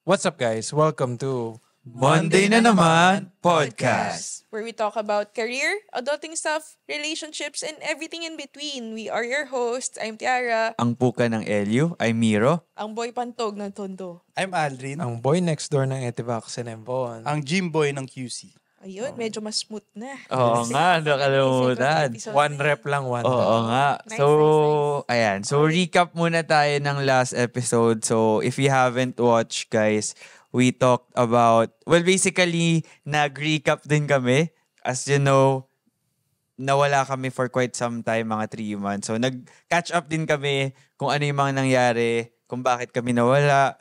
What's up guys? Welcome to Monday na naman podcast. Where we talk about career, adulting stuff, relationships, and everything in between. We are your hosts. I'm Tiara. Ang puka ng Elio ay Miro. Ang boy pantog ng Tondo. I'm Aldrin. ang boy next door ng Etivac Sinembon. Ang gym boy ng QC. Ayun, medyo mas smooth na. Oo nga, nakalimutan. One rep lang, one Oo rep. nga. Nice, So, nice. ayan. So, recap muna tayo ng last episode. So, if you haven't watched, guys, we talked about, well, basically, nag-recap din kami. As you know, nawala kami for quite some time, mga 3 months. So, nag-catch up din kami kung ano yung mga nangyari, kung bakit kami nawala.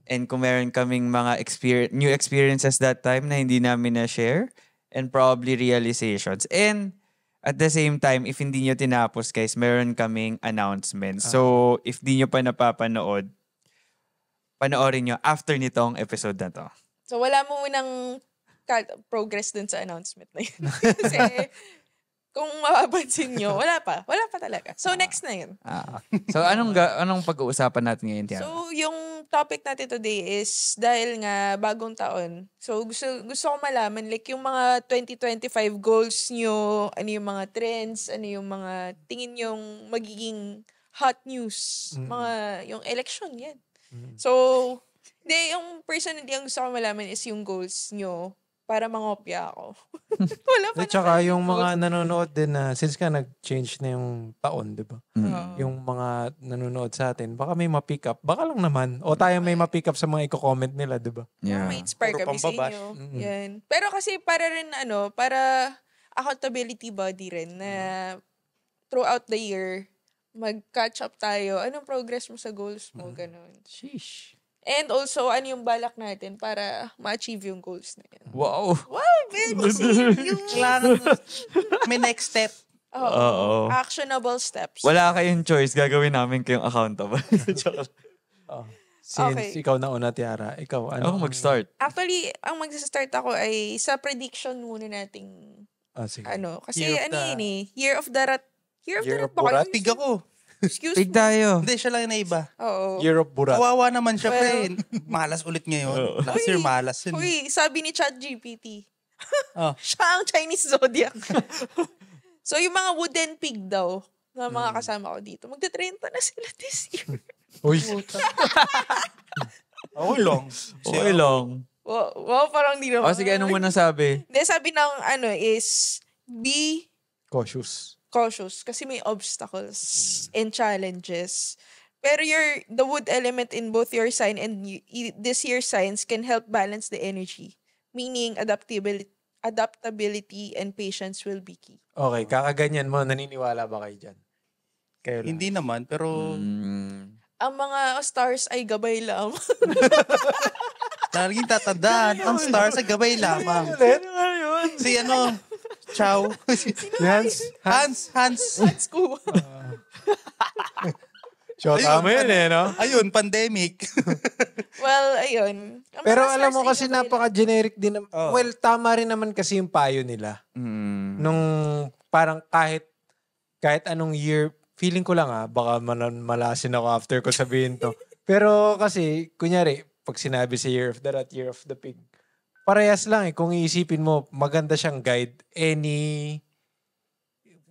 And kung meron kaming mga new experiences that time na hindi namin na-share and probably realizations. And at the same time, if hindi nyo tinapos, guys, meron kaming announcements. So, if di nyo pa napapanood, panoorin nyo after nitong episode na to. So wala mo munang progress dun sa announcement na yun. Kasi kung mapapansin nyo, wala pa. Wala pa talaga. So next na yun. So, anong pag-uusapan natin ngayon, Tiago? So, yung topic natin today is dahil nga bagong taon. So, gusto ko malaman, like, yung mga 2025 goals nyo, ano yung mga trends, ano yung mga tingin yung magiging hot news, yung election, yan. So, yung personally, ang gusto ko malaman is yung goals nyo para mangopya ako. Wala pa At saka naman yung mga goals. nanonood din na, since ka nag-change na yung taon, di ba? Yung mga nanonood sa atin, baka may ma-pick up. Baka lang naman. O tayo may ma-pick up sa mga i-comment nila, di ba? Yeah. May inspire Puro kami sa pambabash. inyo. Yan. Pero kasi para rin para accountability body rin na throughout the year, mag-catch up tayo. Anong progress mo sa goals mo? Ganun. Sheesh. And also, ano yung balak natin para ma-achieve yung goals na yan. Wow! Wow, baby! Kailangan may next step. Oo. Actionable steps. Wala kayong choice, gagawin namin kayong accountable. Since Okay. ikaw na una, Tiara, ikaw, ano? Ako mag-start. Actually, ang mag-start ako ay sa prediction muna nating Sige. Kasi Year of ano the- yun eh. Year of the Rat. Year of the Year Rat of ba kayo? Burat? Tig ako. Excuse Tig me. tayo. Hindi, siya lang yung naiba. Oo. Year of Burat. Kawawa naman siya, pre. Malas ulit ngayon. Last year, malas yun. Uy, sabi ni ChatGPT, Oh. siya ang Chinese zodiac. So, yung mga wooden pig daw, na mga kasama ko dito, magte-30 na sila this year. Uy. Okay lang. Okay lang. Wow, parang di naman. O sige, anong muna sabi? Hindi, sabi ng is, be Cautious. cautious kasi may obstacles and challenges. Pero the wood element in both your sign and this year's signs can help balance the energy. Meaning, adaptability and patience will be key. Okay, kakaganyan mo, naniniwala ba kayo dyan? Kayo lang. Hindi naman, pero Ang mga stars ay gabay lang. laging tatandaan, ang stars ay gabay lamang. Si Chow. Hans? Hans. Let's go. Shot mo yun no? Ayun, pandemic. Well, ayun. Ang Pero mga alam stars mo ay kasi gabay lang. napaka-generic din. Oh. Well, tama rin naman kasi yung payo nila. Nung parang kahit anong year, feeling ko lang baka malasin ako after ko sabihin to. Pero kasi, kunyari, pag sinabi sa Year of the Rat, Year of the Pig, parehas lang Kung iisipin mo, maganda siyang guide. Any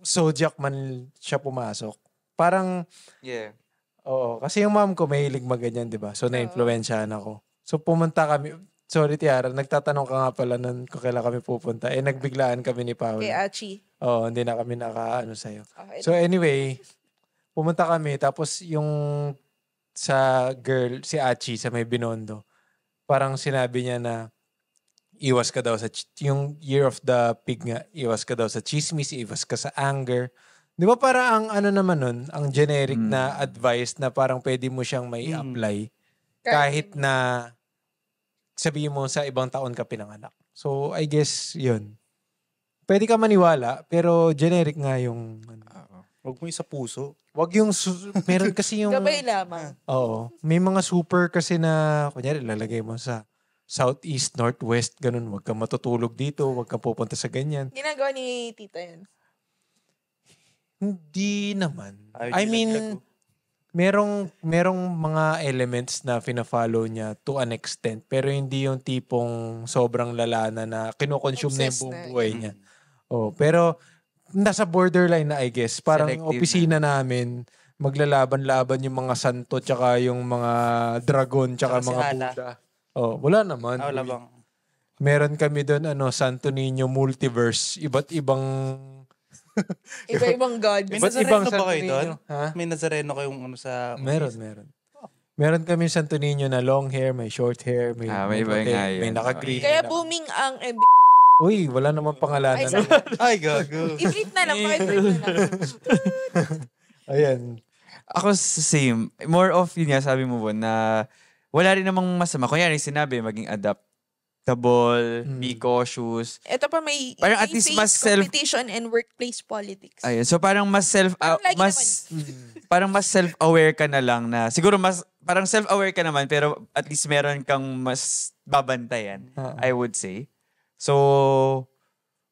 zodiac man siya pumasok. Parang, Yeah. oo. Kasi yung mom ko, mahilig maganyan, di ba? So, na-influensyahan ako. So, pumunta kami. Sorry, Tiara. Nagtatanong ka nga pala nun kung kailan kami pupunta. Nagbiglaan kami ni Paul. Kay Achi. Oo, hindi na kami nakaano sa'yo. Okay. So, anyway, pumunta kami. Tapos, yung sa girl, si Achi, sa may Binondo, parang sinabi niya na iwas ka daw sa, yung Year of the Pig nga, iwas ka daw sa chismis, iwas ka sa anger. Di ba para ang ano naman nun, ang generic na advice na parang pwede mo siyang may apply kahit na sabihin mo sa ibang taon ka pinanganak. So, I guess, yun. Pwede ka maniwala, pero generic nga yung, Huwag mo sa puso. wag yung, meron kasi yung, Gabay lamang. oo, may mga super kasi na, kunyari, lalagay mo sa southeast, northwest, ganun. Huwag kang matutulog dito, huwag kang pupunta sa ganyan. Ginagawa ni tita yan. Hindi naman. Ayaw I nilaglag mean, ko. merong mga elements na fina-follow niya to an extent, pero hindi yung tipong sobrang lala na kino-consume na yung Obsessed buong na. buhay niya. Pero nasa borderline na, I guess. Parang Selective opisina namin, maglalaban-laban yung mga santo tsaka yung mga dragon tsaka Tsaka si mga Ala. Buddha. Wala naman. Wala Uy. bang? Meron kami doon, Santo Niño Multiverse. Iba't ibang Iba-ibang gods. May Ba't Nazareno ibang ba Santo kayo doon? Niño? Ha? May Nazareno kayong sa... Meron. Meron kami Santo Niño na long hair, may short hair, may may iba puti, nga yun. may naka-green. Kaya booming ang MB. Uy, wala namang pangalanan. Ay, sorry. Ay, gago. I-brief na lang. Pakibreak na lang. Ayan. Ako same. More of yun nga, sabi mo po, na wala rin namang masama. Kunyari sinabi, maging adaptable, be cautious. Ito pa may Parang at least mas competition and workplace politics. Ayun. So parang mas Parang lagi parang mas self-aware ka na lang na siguro parang self-aware ka naman pero at least meron kang mas babantayan, I would say. So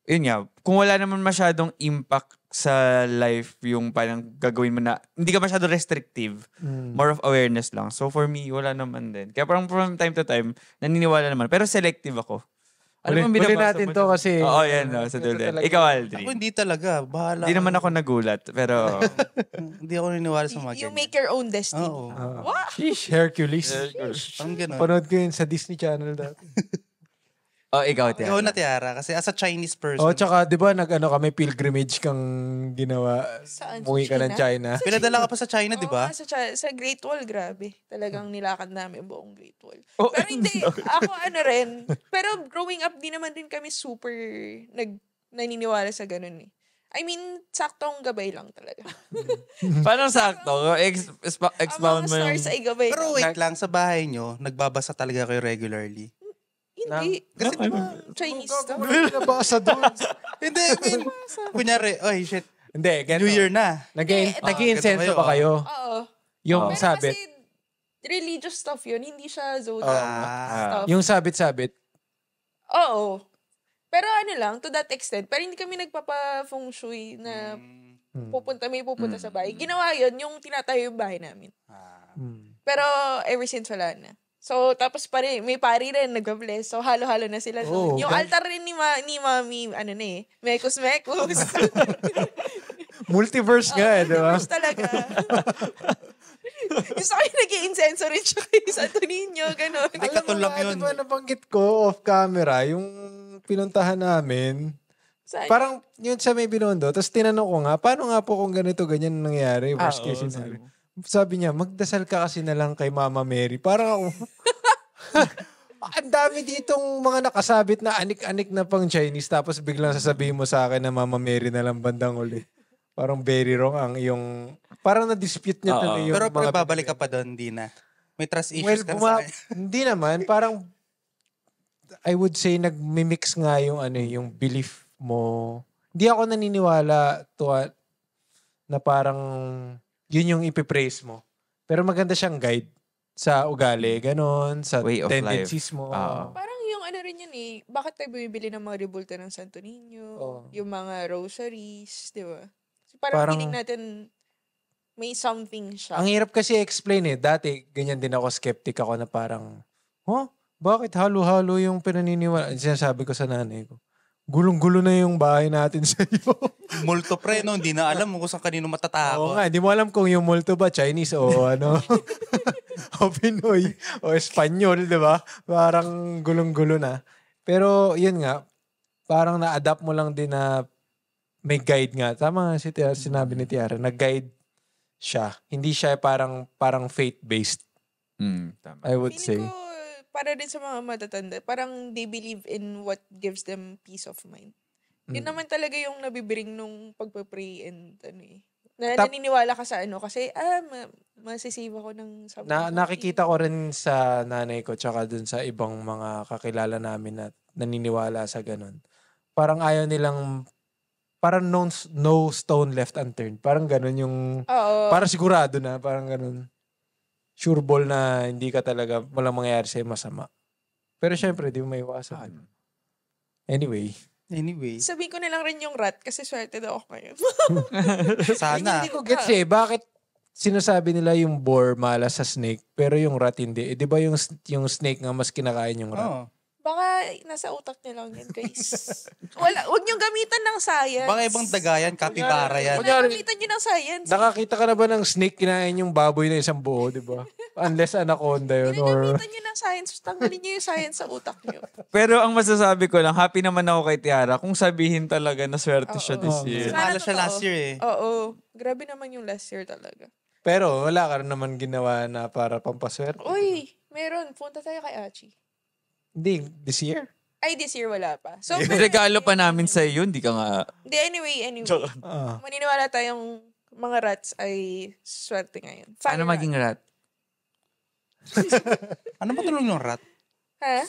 yun nga, kung wala naman masyadong impact sa life yung parang gagawin mo na hindi ka masyado restrictive, more of awareness lang. So for me, wala naman din. Kaya parang from time to time, naniniwala naman. Pero selective ako. Ano bang Huli binabasa natin mo to dyan? kasi... Oo, yan. No, sa ito Dulden. talaga. Ikaw, Ako Aldrin. hindi talaga. Bahala. Hindi naman ako nagulat. Pero, Hindi ako naniniwala sa mga You ganyan. make your own destiny. Oo. Sheesh, Hercules. Parang gano'n. Panood ko yun sa Disney Channel dati. ikaw, Tia. Ikaw na, Tiara. Kasi as a Chinese person, Tsaka di ba kami pilgrimage kang ginawa. Saan? Umuwi ka ng China. pinadala ka pa sa China, di ba? Oo, sa Great Wall, grabe. Talagang nilakad namin buong Great Wall. Oh, Pero hindi, ako rin. Pero growing up, di naman din kami super naniniwala sa ganun eh. I mean, saktong gabay lang talaga. Parang sakto. Ang Expound mo mga yung... stars ay gabay Pero lang. wait lang, sa bahay nyo, nagbabasa talaga kayo regularly. Hindi. Kasi di ba, Chinese to. Nabasa doon. hindi, I mean, kunyari, oy, shit, Hindi, ganito. New Year na. Nag-i-incenso ba kayo? Oo. Yung Pero sabit. kasi religious stuff yun, hindi siya zodiac Ah. stuff. Yung sabit-sabit. Oo. Pero ano lang, to that extent. Pero hindi kami nagpapa-feng shui na pupunta sa bahay. Ginawa yun, yung tinatayo yung bahay namin. Pero ever since wala na. So, tapos may pari rin, nagpa-bless. So, halo-halo na sila. Oh, yung altar rin ni Mami, mekos-mekos. Multiverse nga di ba? Multiverse talaga. Yung sa akin, nag-i-incenso rin siya kay Santo Niño, gano'n. Hindi katulang yun. Di ba nabanggit ko off camera, yung pinuntahan namin, Saan? parang yun sa may Binondo, tapos tinanong ko nga, paano nga po kung ganito, ganyan nangyayari, worst case scenario. Sabi niya, magdasal ka kasi na lang kay Mama Mary. Parang ako, ang dami ditong mga nakasabit na anik-anik na pang Chinese, tapos biglang sasabihin mo sa akin na Mama Mary na lang bandang uli. Parang very wrong ang iyong, parang na-dispute niya tuloy yung Pero mga... babalik ka pa doon, hindi na. May trust issues ka na sa kanya. Hindi naman, parang I would say nagmi-mix nga yung yung belief mo. Hindi ako naniniwala na parang yun yung ipipraise mo. Pero maganda siyang guide sa ugali, ganon, sa Way of tendencies life. mo. Parang yung rin yan eh, bakit tayo bumibili ng mga rebulto ng Santo Niño, yung mga rosaries, di ba? So, parang feeling natin may something siya. Ang hirap kasi explain eh. Dati, ganyan din ako, skeptic ako na parang, bakit halo-halo yung pinaniniwala? Sinasabi ko sa nanay ko, gulong-gulo na yung bahay natin sa iyo. Multo pre, no? Hindi na alam mo kung saan kanino Oo matatakot. nga, hindi mo alam kung yung multo ba Chinese o o Pinoy o Espanyol, di ba? Parang gulong-gulo na. Pero yun nga, parang na-adapt mo lang din na may guide nga. Tama nga sinabi ni Tiara, nag-guide siya. Hindi siya parang faith-based. Tama. I would say. Feeling ko, para din sa mga matatanda, parang they believe in what gives them peace of mind. Yun naman talaga yung nabibring nung pagpa-pray and naniniwala ka sa kasi masisave ako ng something. Nakikita ko rin sa nanay ko tsaka dun sa ibang mga kakilala namin na naniniwala sa ganun. Parang ayaw nilang, parang no stone left unturned. Parang ganun yung, parang sigurado na, parang ganun. Sure ball na hindi ka talaga, walang mangyayari sa'yo masama. Pero syempre, di mo maiwasan. Anyway. Sabihin ko na lang rin yung rat kasi swerte daw ako ngayon. Sana. Hindi ko gets bakit sinasabi nila yung boar malas sa snake, pero yung rat hindi. Di ba yung snake nga mas kinakain yung rat? Oo. Baka nasa utak niya lang yan, guys. Huwag niyong gamitan ng science. Baka ibang daga yan, kapibara yan. Huwag niyong gamitan niyo ng science. Nakakita ka na ba ng snake kinain yung baboy na isang buo, di ba? Unless anaconda yun. Or... Gamitan niyo ng science. Tanggalin niyo yung science sa utak niyo. Pero ang masasabi ko lang, happy naman ako kay Tiara kung sabihin talaga na swerte siya this year. Sana siya last year eh. Oo. Grabe naman yung last year talaga. Pero wala ka rin naman ginawa na para pampaswerte. Uy, meron. Punta tayo kay Achi. Hindi, this year. Ay, this year wala pa. So, Regalo pa namin sa iyo, hindi ka nga... Hindi, anyway. Ah. Maniniwala tayong mga rats ay swerte ngayon. Fire Ano maging rat? Ano ba tulog ng rat? Ha?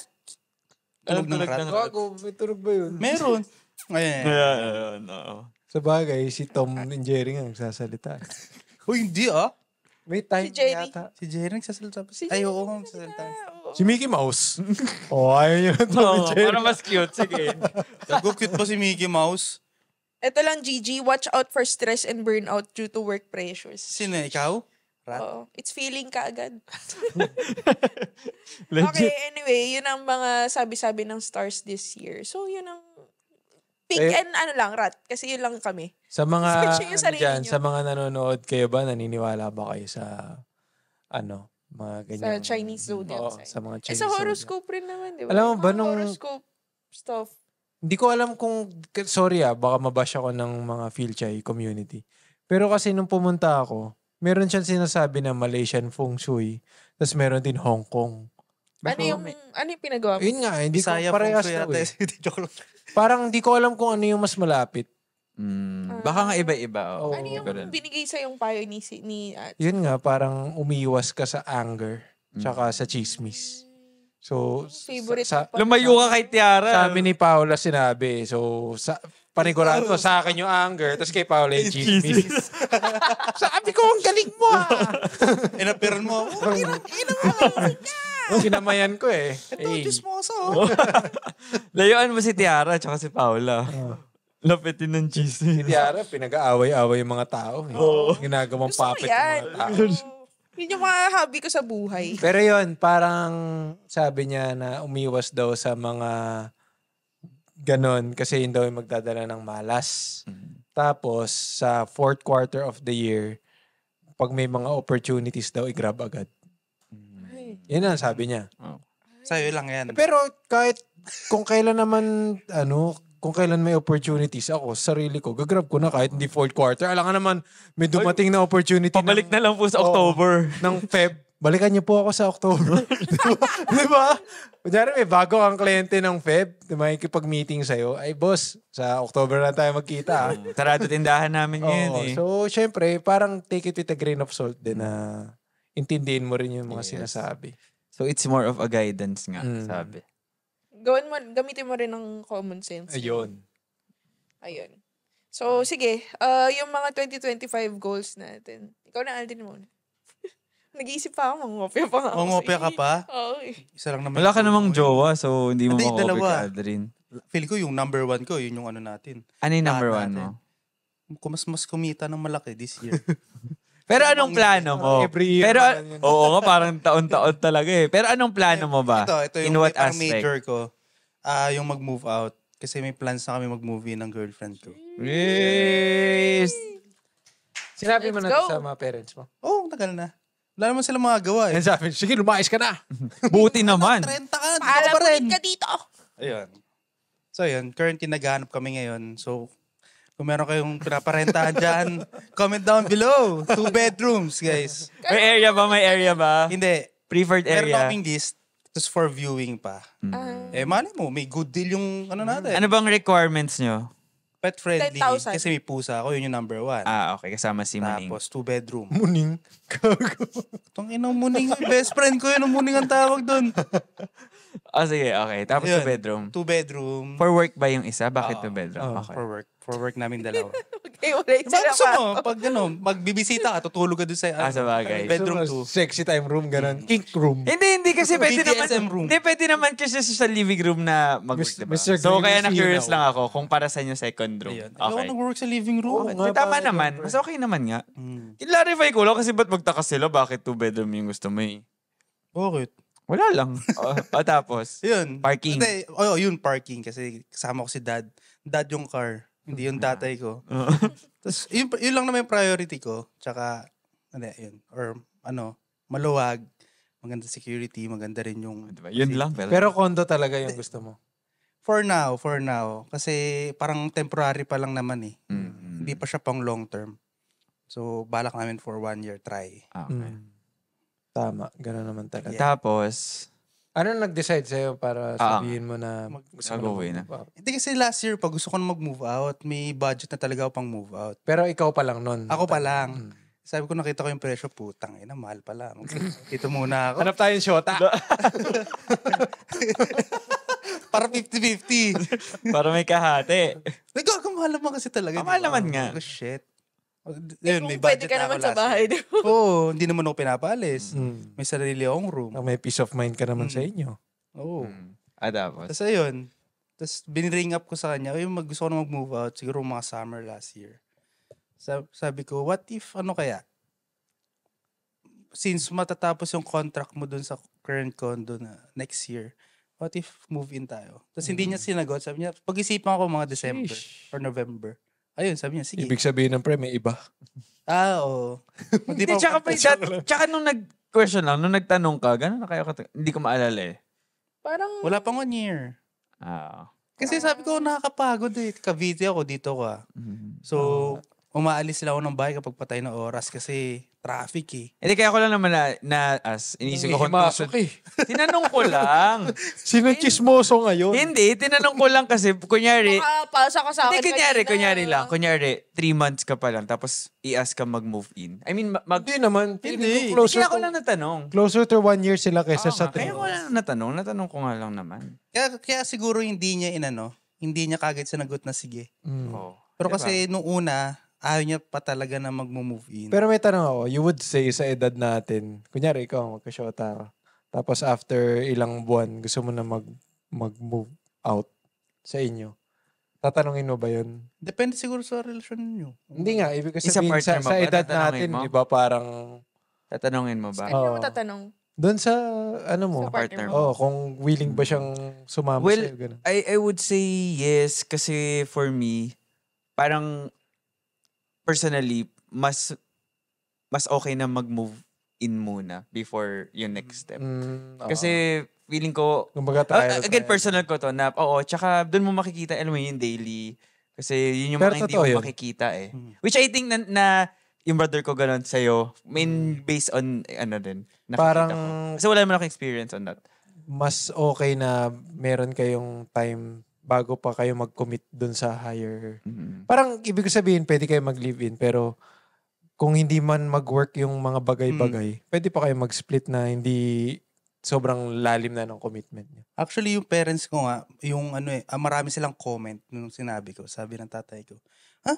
Tulog ng rat? Gago, may tunog ba yun? Meron. Ayan. Sa bagay, si Tom and Jerry nga nagsasalita. Uy, hindi ah. May time Si Jerry. yata. Si Jerry nagsasalita pa. Si Ay, Jerry oo, nagsasalita. Si Mickey Mouse. Ayaw niya na Tom and Jerry. para mas cute. Sige. Gago, cute pa si Mickey Mouse. Ito lang, Gigi. Watch out for stress and burnout due to work pressures. Sino, ikaw? Rat? Oo. It's feeling ka agad. Legit. Okay, anyway, yun ang mga sabi-sabi ng stars this year. So, yun ang pick and rat. Kasi yun lang kami. Sa mga, Search yung sarili dyan, nyo. sa mga nanonood kayo ba, naniniwala ba kayo sa, mga Sa ganyan? Chinese zodiac Oo, sign. sa mga Eh, Chinese sa zodiac. horoscope rin naman, di ba? Alam mo ba Mga nung- horoscope stuff. Hindi ko alam kung, sorry baka mabash ako ng mga Philchay community. Pero kasi nung pumunta ako, meron siyang sinasabi na Malaysian Feng Shui, tapos meron din Hong Kong. Ano yung pinagawa mo? Yun nga, hindi ko Bisaya, parehas Feng Shui daw ata. eh. Joke lang. Parang hindi ko alam kung ano yung mas malapit. Baka nga iba-iba. Oo. Ano yung binigay sa yung payo ni Yun nga, parang umiwas ka sa anger, tsaka sa chismis. So, favorite sa, mo pa. Lumayo ka kay Tiara. sa amin ni Paula sinabi. So, panigurado ko, sa akin yung anger, tapos kay Paula yung chismis. Sabi ko, ang galing mo Inapiran mo. Kinamayan ko eh. Hey. Chismoso. Layuan mo si Tiara tsaka si Paula. Lapitin ng cheese. Si Tiara, pinag-aaway-aaway yung mga tao. Eh. Ginagawang Gusto ko puppet yan. ng mga tao. Yun yung mga hobby ko sa buhay. Pero yun, parang sabi niya na umiwas daw sa mga ganon kasi yun daw yung magdadala ng malas. Tapos, sa fourth quarter of the year, pag may mga opportunities daw, i-grab agad. Yan ang sabi niya. Sa'yo lang yan. Pero kahit kung kailan naman, kung kailan may opportunities ako, sarili ko, gagrab ko na kahit hindi fourth quarter. Alam ka naman, may dumating na opportunity. Pabalik na lang po sa October. Ng Feb. Balikan niyo po ako sa October. Di ba? Kunyari may bago kang kliyente ng Feb, may ikipag-meeting sa'yo, ay boss, sa October na tayo magkita. Sarado tindahan namin ngayon eh. So, syempre, parang take it with a grain of salt din na intindihin mo rin yung mga sinasabi. So it's more of a guidance nga, sabi. Gamitin mo rin ng common sense. Ayun. So, sige. Yung mga 2025 goals natin. Ikaw na, Aldrin, muna. Nag-iisip pa ako, mangopya pa nga ako. Mangopya ka pa? Oo. Isa lang naman. Wala ka namang jowa, so hindi mo Hindi, makakopy dalawa. ka, Aldrin. Feel ko yung number 1 ko, yun yung natin. Ano yung number Lahat 1 mo? natin. Mas kumita ng malaki this year. Pero anong plano mo? Every year Pero, naman yun. oo nga, parang taon-taon talaga eh. Pero anong plano mo ba? Ito In yung what parang aspect? major ko. Yung mag-move out. Kasi may plans na kami mag-movie ng girlfriend ko. Yes! Sinabi mo Let's na go. to sa mga parents mo. Tagal na. Wala naman sila magagawa eh. Yan sabi, sige, lumayas ka na. Buti naman. 30 ka, di ka Paalam pa rin. ulit ka dito. Ayun. So yun, currently naghahanap kami ngayon. So, kung meron kayong pinaparentahan dyan, comment down below. 2 bedrooms, guys. May area ba? May area ba? Hindi. Preferred Meron area? kaming list. Just for viewing pa. Mali mo, may good deal yung natin. Ano bang requirements nyo? Pet friendly. 10,000. Kasi may pusa ako, yun yung number 1. Okay. Kasama si Maning. Tapos 2 bedroom. Muning. Itong inang muning. Best friend ko yun, ang muning ang tawag doon. Sige, okay. Tapos Ayun, 2 bedroom. 2 bedroom. For work ba yung isa? Bakit 2 Oo. bedroom? Oo. Okay. For work namin dalawa. Okay, wala yung Diba gusto mo, pag magbibisita ka, tutulog ka doon sa Sa bagay. bedroom So, 2. sexy time room, ganun. Kink room. Hindi kasi pwede naman. BDSM room. Hindi, pwede naman kasi sa living room na mag-work, diba? Mr. So, Green kaya is na-curious here lang ako kung para sa inyo second room. Ayun. Ikaw Okay. nag-work sa living room. Oo nga. Tama para naman. siyempre. Mas okay naman nga. Hmm. Clarify ko lang kasi ba't magtakas sila? Bakit 2 bedroom yung gusto mo eh? Bakit? Wala lang. Tapos, Yun. Parking. Hindi, yun parking kasi kasama ko si dad. Dad yung car. Hindi yung tatay ko. Tapos yun lang naman yung priority ko. Tsaka, yun. Or maluwag. Maganda security. Maganda rin yung... diba? Yun lang. Pero condo talaga yung gusto mo. For now. Kasi parang temporary pa lang naman eh. Mm. Hindi pa siya pang long term. So, balak namin for 1 year try. Okay. Mm. Tama. Ganun naman talaga. Yeah. Tapos, Ano nag-decide sa'yo para sabihin mo na gusto mo Mag-uwi na. mag-move out? Hindi kasi last year, pag gusto ko na mag-move out, may budget na talaga ako pang move out. Pero ikaw pa lang nun. Ako pa lang. Mm. Sabi ko, nakita ko yung presyo, putang ina, mahal pala. Dito muna ako. Hanap tayong shota. Para 50-50. para may kahati. Nagkakamahal naman kasi talaga. Mahal di ba? naman nga. Oh, shit. Kung Yun, may pwede budget ka na ako naman sa last bahay, year. di ba? Oo, hindi naman ako pinapalis. Mm. May sarili akong room. May peace of mind ka naman sa inyo. Oo. Tapos, Tapos ayun. Tapos biniring up ko sa kanya, gusto ko na mag-move out, siguro mga summer last year. Sabi ko, what if, kaya? Since matatapos yung contract mo dun sa current condo na next year, what if move in tayo? Tapos hindi niya sinagot. Sabi niya, pag-isipan ko mga December or November. Ayun, sabi niya, sige. Ibig sabihin ng pre, may iba. Oo. hindi, tsaka nung nag-question lang, nung nagtanong ka, gano'n na kayo hindi ko maalala eh. Parang, Wala pang 1 year. Kasi sabi ko, nakakapagod eh. Cavite ako, dito ka. So, umaalis sila ako ng bahay kapag patay na oras kasi traffic eh. Hindi, kaya ko lang naman inisip ko kung tinanong ko lang. Sino chismoso ngayon? Hindi, tinanong ko lang kasi, kunyari, makapasa ka sa akin kunyari 3 months ka pa lang, tapos i-ask ka mag-move in. I mean, Hindi naman. Hindi. Kaya ko lang natanong. Closer to 1 year sila kaysa sa 3 Kaya ko lang natanong ko nga lang naman. Kaya siguro hindi niya hindi niya kagad sinagot na sige. Oh. Pero Diba? kasi nung una, ayaw niya pa talaga na mag-move in. Pero may tanong ako, you would say sa edad natin, kunyari ikaw, magkasyota ka. Tapos after ilang buwan, gusto mo na mag-move out sa inyo. Tatanungin mo ba yun? Depende siguro sa relasyon niyo. Hindi nga, ibig ko Isa sabihin partner mo sa ba? edad Tatanungin natin, mo? di ba parang, Tatanungin mo ba? Ano mo Oo. tatanong? doon sa, ano mo, Sa partner mo. kung willing ba siyang sumama Well, sa'yo, ganun. I would say yes kasi for me, parang personally, mas okay na mag-move in muna before yung next step. Oo. Kasi feeling ko, Kumbaga trial. again, personal ko to na, tsaka doon mo makikita, alam mo yung daily. Kasi yun yung Pero mga hindi totoo ko yun. makikita eh. Which I think na yung brother ko ganun sa'yo, based on, din, nakikita Parang ko. Kasi wala naman akong experience on that. mas okay na meron kayong time bago pa kayo mag-commit dun sa higher. Parang ibig ko sabihin, pwede kayo mag-live-in, pero kung hindi man mag-work yung mga bagay-bagay, pwede pa kayo mag-split na hindi sobrang lalim na ng commitment niyo. Actually, yung parents ko nga, yung marami silang comment nung sinabi ko. Sabi ng tatay ko,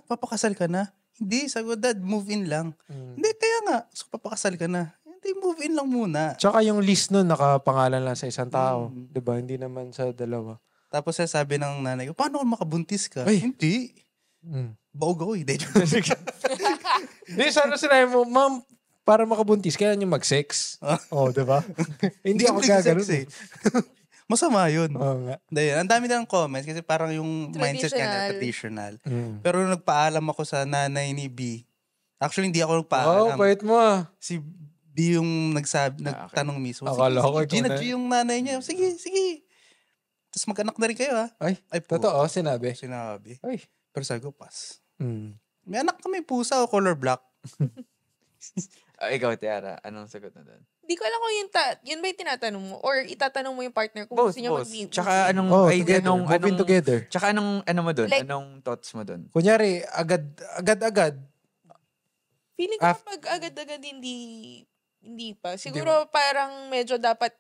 papakasal ka na? Hindi, sabi ko, dad, move in lang. Hindi, kaya nga, so papakasal ka na. Hindi, move in lang muna. Tsaka yung list nun, nakapangalan lang sa isang tao. 'Di ba? Hindi naman sa dalawa. Tapos sabi ng nanay ko, paano kung makabuntis ka? Ay. Hindi. Mm. Baog ako eh. Hindi, sana sinabi mo, ma'am, para makabuntis, kailangan nyo mag-sex. Di ba? Hindi ako gagano'n eh. Masama yun. Oo nga. Dahil, ang dami ng comments kasi parang yung mindset niya traditional. Pero nung nagpaalam ako sa nanay ni B, actually hindi ako nagpaalam. Bait mo ah. Si B yung nagtanong mismo. Akala ko ikaw Gina na. G yung nanay niya. Sige. Tapos mag-anak na rin kayo ha. Ay, po. totoo, sinabi. Sinabi. Ay. Pero sabi ko, pass. Mm. May anak kami pusa o color black. Ikaw, Tiara, anong sagot na doon? Hindi ko alam kung yun ba yung tinatanong mo? Or itatanong mo yung partner kung Both. gusto niya mag-move. Tsaka anong, Moving together. Tsaka anong, mo doon? Like- anong thoughts mo doon? Kunyari, agad-agad. Feeling ko pag agad-agad hindi pa. Siguro parang medyo dapat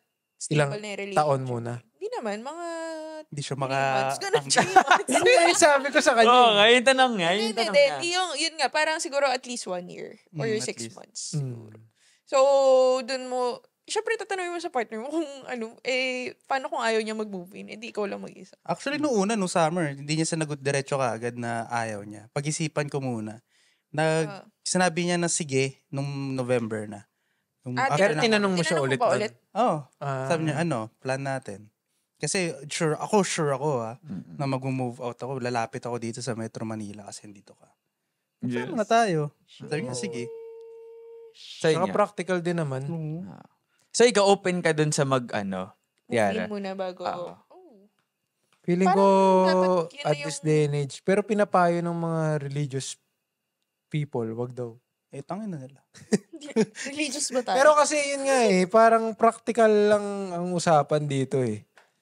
Ilang stable na yung relationship. taon muna. Hindi naman, mga Hindi siya 3 months. Ganun, maka... 3 months. Yun nga yung sabi ko sa kanya. Oo, ngayon tanong nga. Hindi, Yung tanong hindi. nga. Yun nga, parang siguro at least 1 year or At 6 least. months. Mm. So, dun mo, syempre tatanungin mo sa partner mo kung paano kung ayaw niya mag-move in? Di ikaw lang mag-isa. Actually, noong una, noong summer, hindi niya sinagot diretso kaagad na ayaw niya. Pag-isipan ko muna. Sinabi niya na sige nung November na. Yung Pero tinanong mo siya Tinanong mo ulit. ba nun? ulit? Oo. Ah. Sabi niya, plan natin. Kasi sure ako na mag-move out ako. Lalapit ako dito sa Metro Manila kasi dito ka. Yes. Saan na tayo? Sabi niya, sige. Sa Saka inyo. practical din naman. So, ikaw open ka dun sa Move Tiara. in muna bago. Oo. Feeling ko dapat yun na at this day and age. Pero pinapayo ng mga religious people, wag daw. Tangin na nila. Religious ba tayo? Pero kasi yun nga parang practical lang ang usapan dito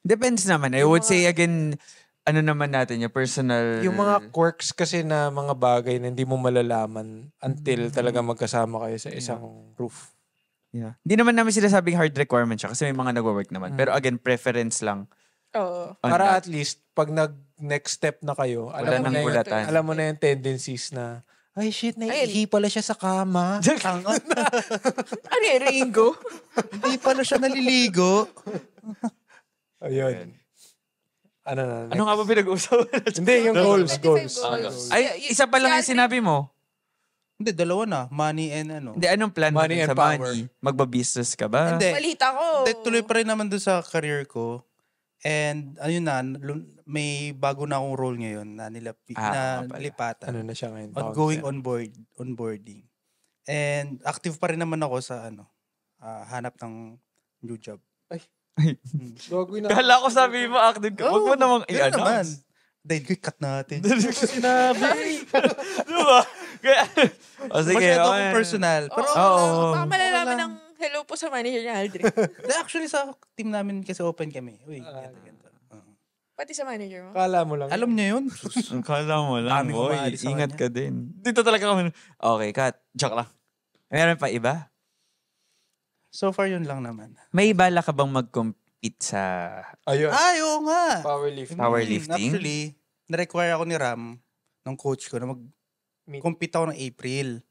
Depends naman. I would say again, ano naman natin, yung personal... Yung mga quirks kasi na mga bagay na hindi mo malalaman until talaga magkasama kayo sa isang roof. Yeah. Hindi naman namin sinasabing hard requirement siya kasi may mga nagwo-work naman. Pero again, preference lang. Oo. on Para that. at least, pag next step na kayo, Wala nang gulatan. alam mo na yung tendencies na, ay shit, naiihi pala siya sa kama. Ano yung Ringo? Hindi pala siya naliligo. Ayun. Ano na? Ano nga ba pinag-uusapan natin? Hindi, yung goals. 25 goals. Ay, isa pa lang yung sinabi mo. Hindi, dalawa na. Money and Hindi, anong plan mo Money dun and sa power. money? Magbabusiness ka ba? Hindi. Balita ko. Hindi, tuloy pa rin naman doon sa career ko. And ayun na, may bago na akong role ngayon na pala. nilipatan. Ano na siya ngayon? Ongoing Bouncer. onboarding. And active pa rin naman ako sa hanap ng new job. Gagawin na. Kala ko sabi mo, active ka. Huwag mo namang Yun naman. i-announce. Dahil cut natin. Sinabi. Diba? O sige. Masyado okay. akong personal. Pero Oo. Baka malalaman lang. ng hello po sa manager niya, Aldrin. actually sa team namin kasi open kami. Uy, ganito. Pati sa manager mo. Kala mo lang. Alam niya yun? Ang kala mo lang, Daming boy. umaalis sa Ingat kanya. ka din. Dito talaga kami. Okay, cut. Joke lang. Meron pa iba? So far yun lang naman. May bala ka bang mag-compete sa... Ayun. Ay, oo nga. Powerlifting. Powerlifting? Actually, na-require ako ni Ram, ng coach ko, na mag-compete ako ng April.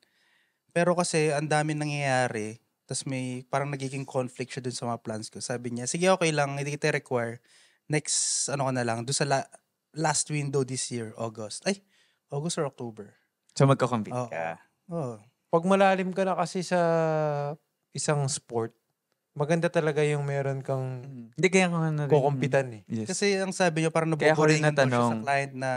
Pero kasi, ang dami nangyayari. Tapos may parang nagiging conflict siya dun sa mga plans ko. Sabi niya, sige, okay lang, hindi kita require. Next, ka na lang, doon sa last window this year, August. Ay, August or October. So magko-compete Oo. ka? Oh. Pag malalim ka na kasi sa isang sport, maganda talaga yung meron kang Hindi kaya ko na rin. kukumpitan Yes. Kasi ang sabi niya, parang Kaya ako rin nabuburingan mo siya natanong. sa client na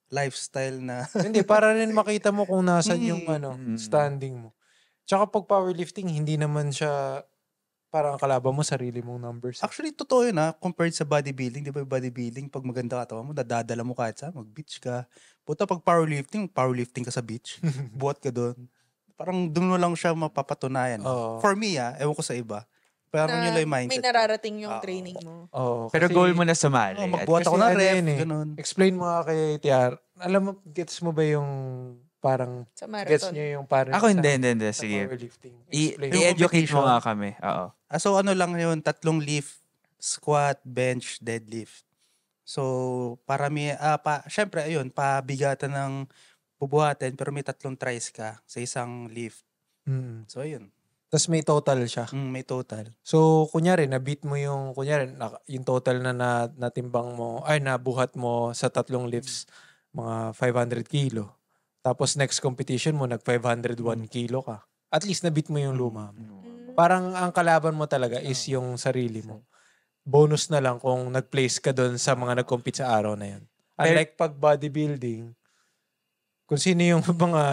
lifestyle na... Hindi, para rin makita mo kung nasan yung Mm. standing mo. Tsaka pag powerlifting, hindi naman siya parang ang kalaban mo, sarili mong numbers. Actually, totoo yun compared sa bodybuilding. Di ba yung bodybuilding, pag maganda katawan mo, dadadala mo kahit sa mag-beach ka. Puta, pag powerlifting ka sa beach. Buhat ka doon. Parang doon mo lang siya mapapatunayan. Oo. For me, ewan ko sa iba. Parang yun lang yung mindset. May nararating yung Oo. training mo. Oo, Pero kasi- goal mo na sumali. Magbuhat Kasi ako ng ano ref, yun ganun. Explain mo nga kay Tiar. Alam mo, gets mo ba yung parang, Sa gets marathon. niyo yung parang Ako hindi. sa Sige. powerlifting. Explain. Yung I-educate mo competition. nga kami. Oo. So ano lang yun, 3 lift, squat, bench, deadlift. So, syempre, ayun, pabigatan ng bubuhatin, pero may 3 tries ka sa isang lift. Mm. So, ayun. Tapos may total siya. May total. So, kunyari, na-beat mo yung, yung total na natimbang mo, nabuhat mo sa 3 lifts, mga 500 kilo. Tapos next competition mo, nag 501 kilo ka. At least na-beat mo yung luma mo. Parang ang kalaban mo talaga is yung sarili mo. Bonus na lang kung nag-place ka doon sa mga nag-compete sa araw na yun. Unlike pag bodybuilding, kung sino yung mga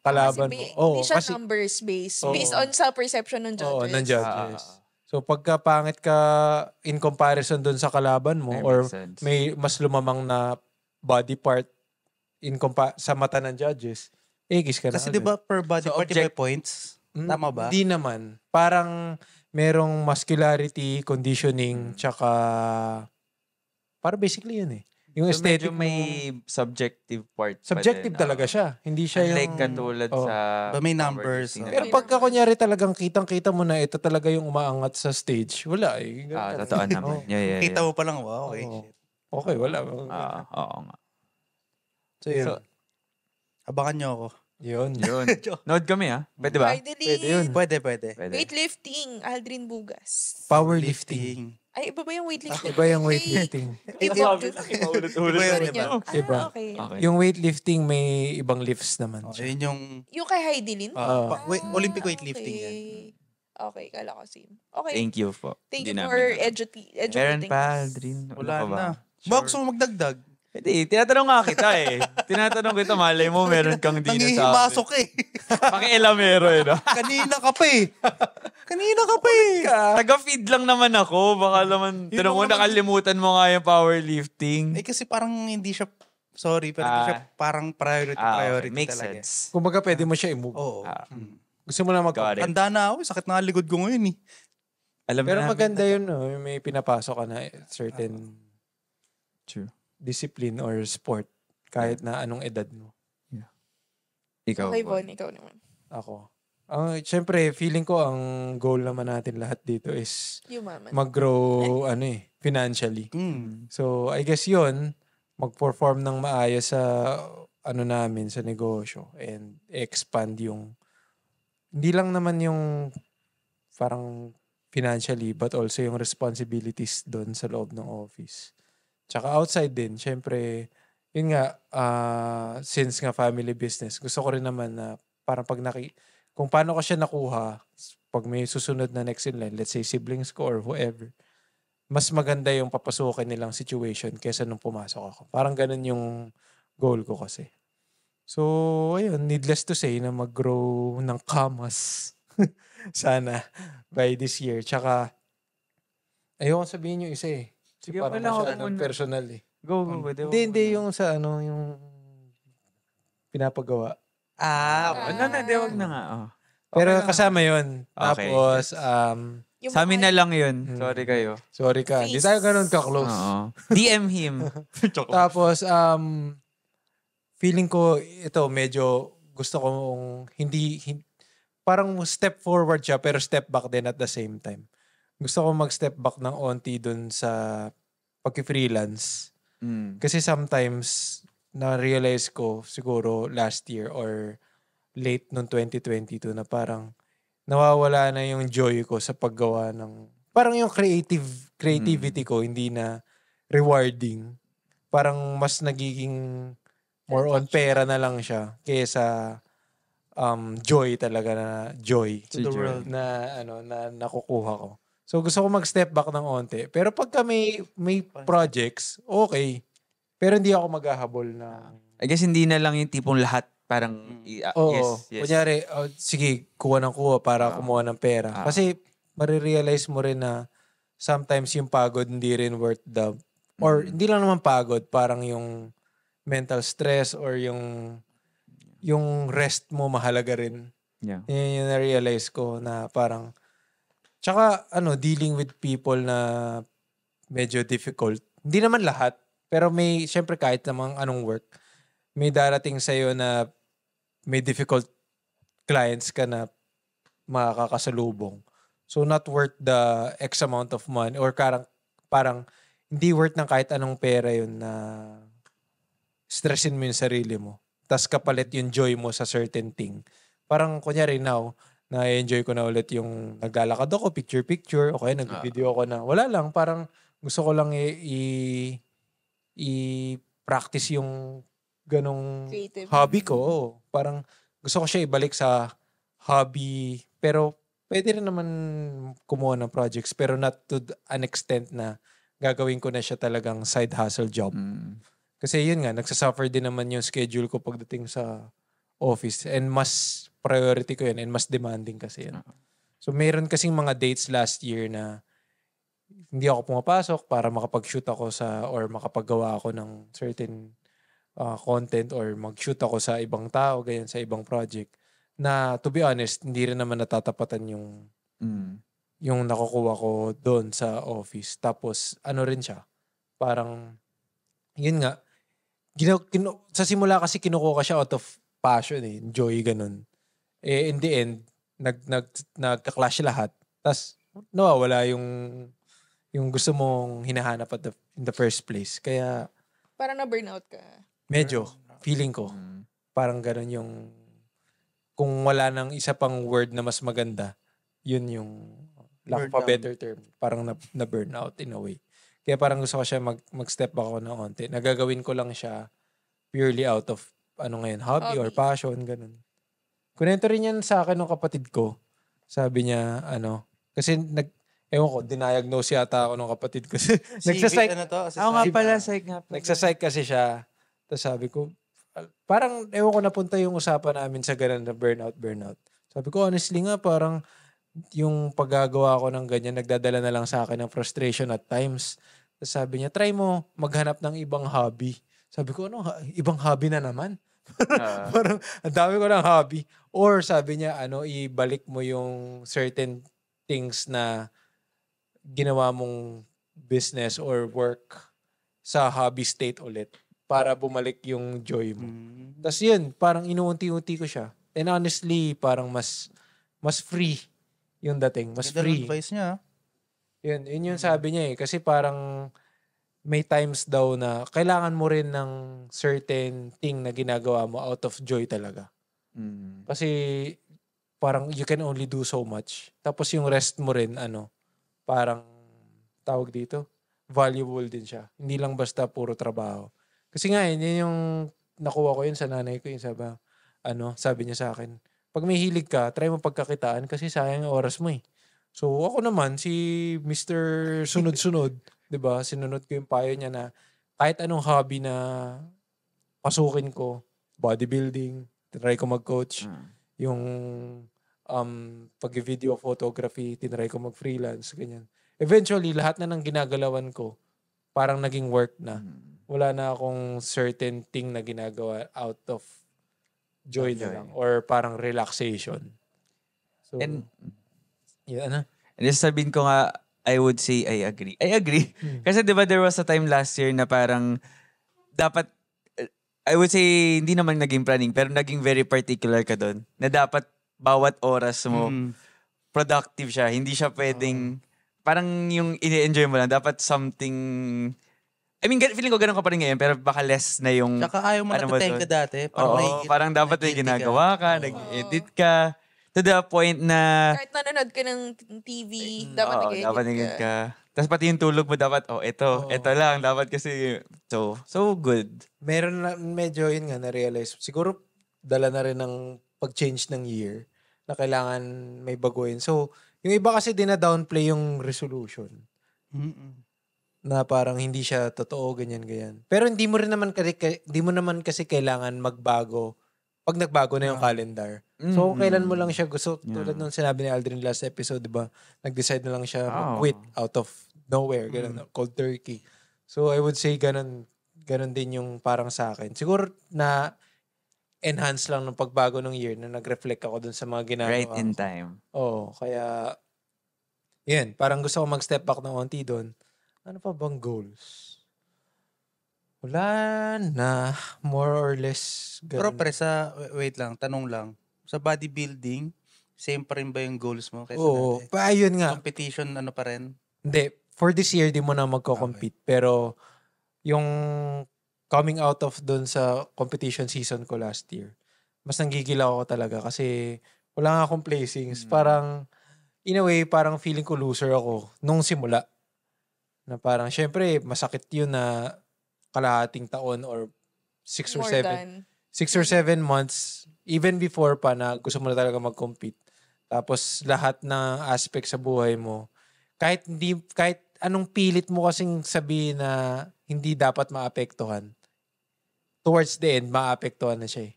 kalaban mo. Hindi siya numbers based. Oo. Based on sa perception ng judges. Oo, ng judges. So pagka pangit ka in comparison doon sa kalaban mo That or makes sense. may mas lumamang na body part sa mata ng judges, igis ka na. Kasi di ba per body So, part, may points? Tama ba? Hindi naman. Parang merong muscularity, conditioning, tsaka para basically yun eh. Yung So aesthetic medyo may subjective part pa subjective din, talaga siya. Hindi siya Unlike yung... katulad Oh. sa Ba may numbers, powerlifting na Pero May pagka numbers. kunyari talagang kitang-kita mo na ito talaga yung umaangat sa stage, wala eh. Ganun talaga. totoo naman. Oh. Yeah. Kita mo pa lang, wow, okay, Oo. shit. Okay, wala. Oo nga. So, yun. So, Abangan nyo ako. Yun. yun. Nood kami Pwede ba? Idolin. Pwede yun. Pwede. Pwede. Weightlifting, Aldrin Bugas. Powerlifting. Ay, iba ba yung weightlifting? Iba yung weightlifting. Iba Iba yun, iba. Iba. Okay. Okay. Yung weightlifting may ibang lifts naman Oh, siya. yun yung Yung kay Heidelin? Olympic weightlifting yan. Okay, kala ko same. Okay. Thank you po. Thank Hindi you namin for alam. educating Meron pa, us. Aldrin. Wala Ano pa ba? na. Baka gusto mo magdagdag. Hindi, tinatanong nga kita Tinatanong kita, malay mo, meron kang di na sabi. Nangihimasok Pakialamero no? Kanina ka pa eh. Kanina ka pa eh. Taga-feed lang naman ako. Baka naman, tinanong mo, nakalimutan mo nga yung powerlifting. Eh kasi parang hindi siya, sorry, pero hindi siya parang priority Okay. Makes talaga. sense. Kung baga pwede mo siya i-move. Oo. Gusto mo na mag... Got it. Tanda na ako, sakit na nga likod ko ngayon eh. Alam Pero na namin. maganda yun, no? May pinapasok ka na certain True. discipline or sport kahit na anong edad mo. Ikaw. Okay, Bon. Bon, ikaw naman. Ako. Siyempre, feeling ko ang goal naman natin lahat dito is Yumaman. mag-grow financially. So, I guess yun, mag-perform ng maayos sa namin sa negosyo and expand yung hindi lang naman yung parang financially but also yung responsibilities doon sa loob ng office. Tsaka outside din, syempre, yun nga, since nga family business, gusto ko rin naman na parang kung paano ko siya nakuha, pag may susunod na next in line, let's say siblings ko or whoever, mas maganda yung papasukin nilang situation kesa nung pumasok ako. Parang ganun yung goal ko kasi. So, ayun, needless to say na mag-grow ng kamas sana by this year. Tsaka, ayoko sabihin yung isa eh. Sige, Parang wala ako masyadong muna. personal eh. Go. Hindi yung sa yung pinapagawa. Hindi, wag na nga. Pero Okay lang. kasama yun. Okay. Tapos, Yung Sa amin mga- na lang yun. Sorry kayo. sorry ka, hindi tayo ganun ka-close. Oo. DM him. Tapos, feeling ko, ito, medyo gusto kong parang step forward siya, pero step back din at the same time. Gusto ko mag-step back ng onti dun sa pag-freelance. Kasi sometimes, na-realize ko siguro last year or late nung 2022 na parang nawawala na yung joy ko sa paggawa ng... Parang yung creativity ko hindi na rewarding. Parang mas nagiging more on pera na lang siya kaysa joy talaga na joy To the world. na na nakukuha ko. So gusto ko mag-step back ng onte. Pero pagka may projects, okay. Pero hindi ako maghahabol na... I guess hindi na lang yung tipong lahat parang Oo. yes. Kunyari, sige, kuha ng kuha para kumuha ng pera. Kasi marirealize mo rin na sometimes yung pagod hindi rin worth the... Or hindi lang naman pagod, parang yung mental stress or yung rest mo mahalaga rin. Yeah. Yun yung na-realize ko na parang... Tsaka, dealing with people na medyo difficult. Hindi naman lahat, pero syempre kahit namang anong work, may darating sa'yo na may difficult clients ka na makakasalubong. So, not worth the X amount of money or parang hindi worth ng kahit anong pera yun na stressin mo yung sarili mo. Tas kapalit yung joy mo sa certain thing. Parang, kunyari now, na-enjoy ko na ulit yung naglalakad ako, picture-picture, okay, nag-video ako na, wala lang, parang gusto ko lang i-practice yung ganong Creative. hobby ko. Oo. Parang gusto ko siya ibalik sa hobby, pero pwede rin naman kumuha ng projects, pero not to an extent na gagawin ko na siya talagang side hustle job. Kasi yun nga, nagsasuffer din naman yung schedule ko pagdating sa office and mas priority ko yun and mas demanding kasi yun. So mayroon kasing mga dates last year na hindi ako pumapasok para makapag-shoot ako or makapaggawa ako ng certain content or mag-shoot ako sa ibang tao, ganyan, sa ibang project na to be honest, hindi rin naman natatapatan yung nakukuha ko doon sa office. Tapos rin siya, parang yun nga, sa simula kasi kinukuha siya out of passion joy, ganun. In the end, nagka-clash lahat. Tapos, nawawala yung gusto mong hinahanap in the first place. Kaya, Parang na-burnout ka. medyo, feeling ko, parang ganun yung, kung wala nang isa pang word na mas maganda, yun yung, lack of a better term, parang na-burnout in a way. Kaya parang gusto ko siya mag-step back ako ng onte. Nagagawin ko lang siya purely out of, hobby or passion, ganun. Kunento rin yan sa akin ng kapatid ko. Sabi niya, kasi ewan ko, diniagnose yata ako ng kapatid ko. Nagsaspsych. Ako nga pala, psych nga pala. Nagsaspsych kasi siya. Tapos sabi ko, parang, ewan ko, napunta yung usapan namin sa ganun na burnout. Sabi ko, honestly nga, parang, yung paggagawa ko ng ganyan, nagdadala na lang sa akin ng frustration at times. Tapos sabi niya, try mo maghanap ng ibang hobby. Sabi ko, ibang hobby na naman? Parang, ang dami ko ng hobby. Or sabi niya, ibalik mo yung certain things na ginawa mong business or work sa hobby state ulit para bumalik yung joy mo. Tapos yun, parang inuunti-unti ko siya. And honestly, parang mas free yung dating. Mas free. Advice niya. Yun yung sabi niya Kasi parang may times daw na kailangan mo rin ng certain thing na ginagawa mo out of joy talaga. Kasi parang you can only do so much. Tapos yung rest mo rin, parang tawag dito, valuable din siya. Hindi lang basta puro trabaho. Kasi nga, yun yung nakuha ko yun sa nanay ko. Sabi niya sa akin, pag may hilig ka, try mo pagkakitaan kasi sayang yung oras mo So ako naman, si Mr. Sunod-sunod, 'di ba? Sinunod ko yung payo niya na kahit anong hobby na pasukin ko, bodybuilding, try ko mag-coach, yung pag-video photography, tinry ko mag-freelance, ganyan. Eventually, lahat na ng ginagalawan ko, parang naging work na. Wala na akong certain thing na ginagawa out of joy na lang or parang relaxation. So, and sabihin ko nga, I would say I agree. Kasi 'di ba there was a time last year na parang dapat I would say hindi naman naging planning pero naging very particular ka doon na dapat bawat oras mo productive siya. Hindi siya pwedeng parang yung ini-enjoy mo lang. Dapat something feeling ko ganun ka pa rin ngayon, pero baka less na yung... Tsaka ayaw mo ka dati. Parang dapat may ginagawa ka, nag-edit ka. To the point na... Kahit nanonood ka ng TV, dapat nag-edit ka. Tapos pati yung tulog mo dapat, ito lang. Dapat kasi, so good. Meron na, medyo yun nga, na-realize. Siguro, dala na rin ng pag-change ng year na kailangan may baguhin. So, yung iba kasi dina-downplay yung resolution. Na parang hindi siya totoo, ganyan. Pero hindi mo naman kasi kailangan magbago pag nagbago na yung calendar. So, kailan mo lang siya gusto, tulad nung sinabi ni Aldrin last episode, di ba? Nag-decide na lang siya mag-quit out of nowhere, ganun, cold turkey. So, I would say ganun din yung parang sa akin. Siguro na enhance lang ng pagbago ng year na nag-reflect ako dun sa mga ginagawa. Right in time. Kaya, yun, parang gusto ko mag-step back ng onti dun. Ano pa bang goals? Wala na. More or less. Pero wait lang, tanong lang. Sa bodybuilding, same pa rin ba yung goals mo? Oo. Ayun nga. Competition, pa rin? Hindi. For this year, di mo na magko-compete. Okay. Pero, yung coming out of dun sa competition season ko last year, mas nanggigila ako talaga kasi wala nga akong placings. Parang, in a way, parang feeling ko loser ako nung simula. Na parang, syempre, masakit yun na kalahating taon or 6 or 7 months, even before pa na gusto mo na talaga mag-compete. Tapos, lahat ng aspect sa buhay mo, kahit anong pilit mo kasing sabihin na hindi dapat maapektuhan, towards the end, maapektuhan na siya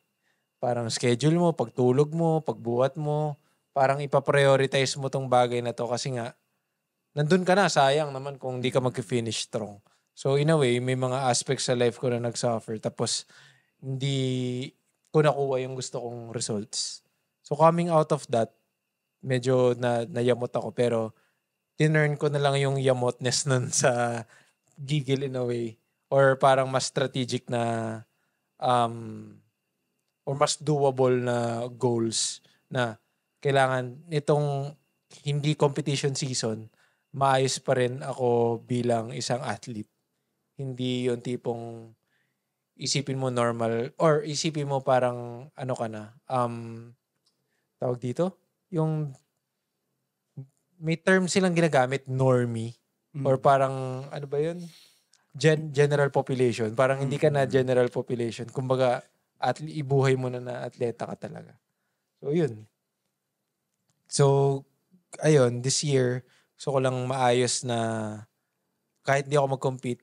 Parang schedule mo, pagtulog mo, pagbuhat mo, parang ipaprioritize mo tong bagay na to kasi nga, nandun ka na, sayang naman kung hindi ka mag-finish strong. So in a way, may mga aspects sa life ko na nag-suffer tapos hindi ko nakuha yung gusto kong results. So coming out of that, medyo nayamot ako pero tinurn ko na lang yung yamotness nun sa gigil in a way or parang mas strategic na or mas doable na goals na kailangan nitong hindi competition season, maayos pa rin ako bilang isang athlete. Hindi yung tipong isipin mo normal or isipin mo parang ano ka na, tawag dito, yung may term silang ginagamit, normie, or parang ano ba yun? General population. Parang hindi ka na general population. Kumbaga, ibuhay mo na atleta ka talaga. So, yun. So, ayun, this year, gusto ko lang maayos na kahit di ako mag-compete,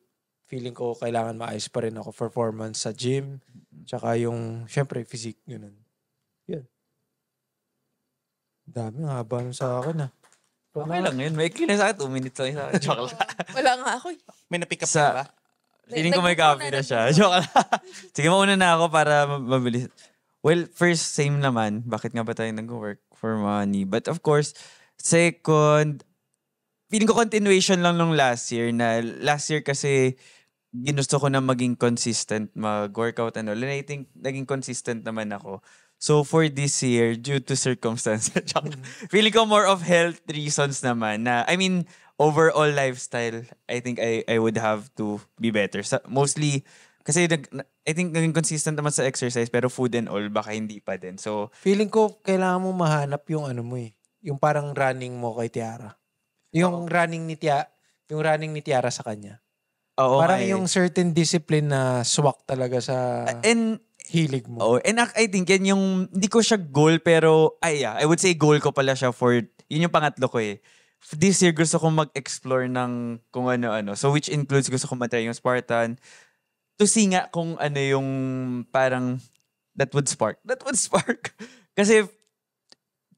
feeling ko kailangan maayos pa rin ako performance sa gym, tsaka yung, syempre, physique, yun. Yun. Dami, haba nun sa akin ah. Okay lang yun. May clean na sa akin. 2 minutes lang sa akin. Joke lang. Wala nga ako. May na-pick up ka ba? Feeling ko may copy na siya. Joke lang. Sige, mauna na ako para mabilis. Well, first, same naman. Bakit nga ba tayo nag-work for money? But of course, second, feeling ko continuation lang nung last year. Na last year kasi ginusto ko na maging consistent mag-workout and all. And I think naging consistent naman ako. So for this year, due to circumstances, feeling ko more of health reasons naman na, I mean, overall lifestyle, I think I would have to be better. Mostly, kasi I think naging consistent naman sa exercise, pero food and all, baka hindi pa din. So, feeling ko, kailangan mo mahanap yung ano mo eh. Yung parang running mo kay Tiara. Yung running ni Tiara sa kanya. oo, Parang nga eh. yung certain discipline na swak talaga sa And hilig mo. oh, and I think yan yung, hindi ko siya goal, pero, I would say goal ko pala siya for, yun yung pangatlo ko eh. This year, gusto kong mag-explore ng kung ano-ano. So, which includes, gusto kong matry yung Spartan. To see nga kung ano yung parang, that would spark. Kasi,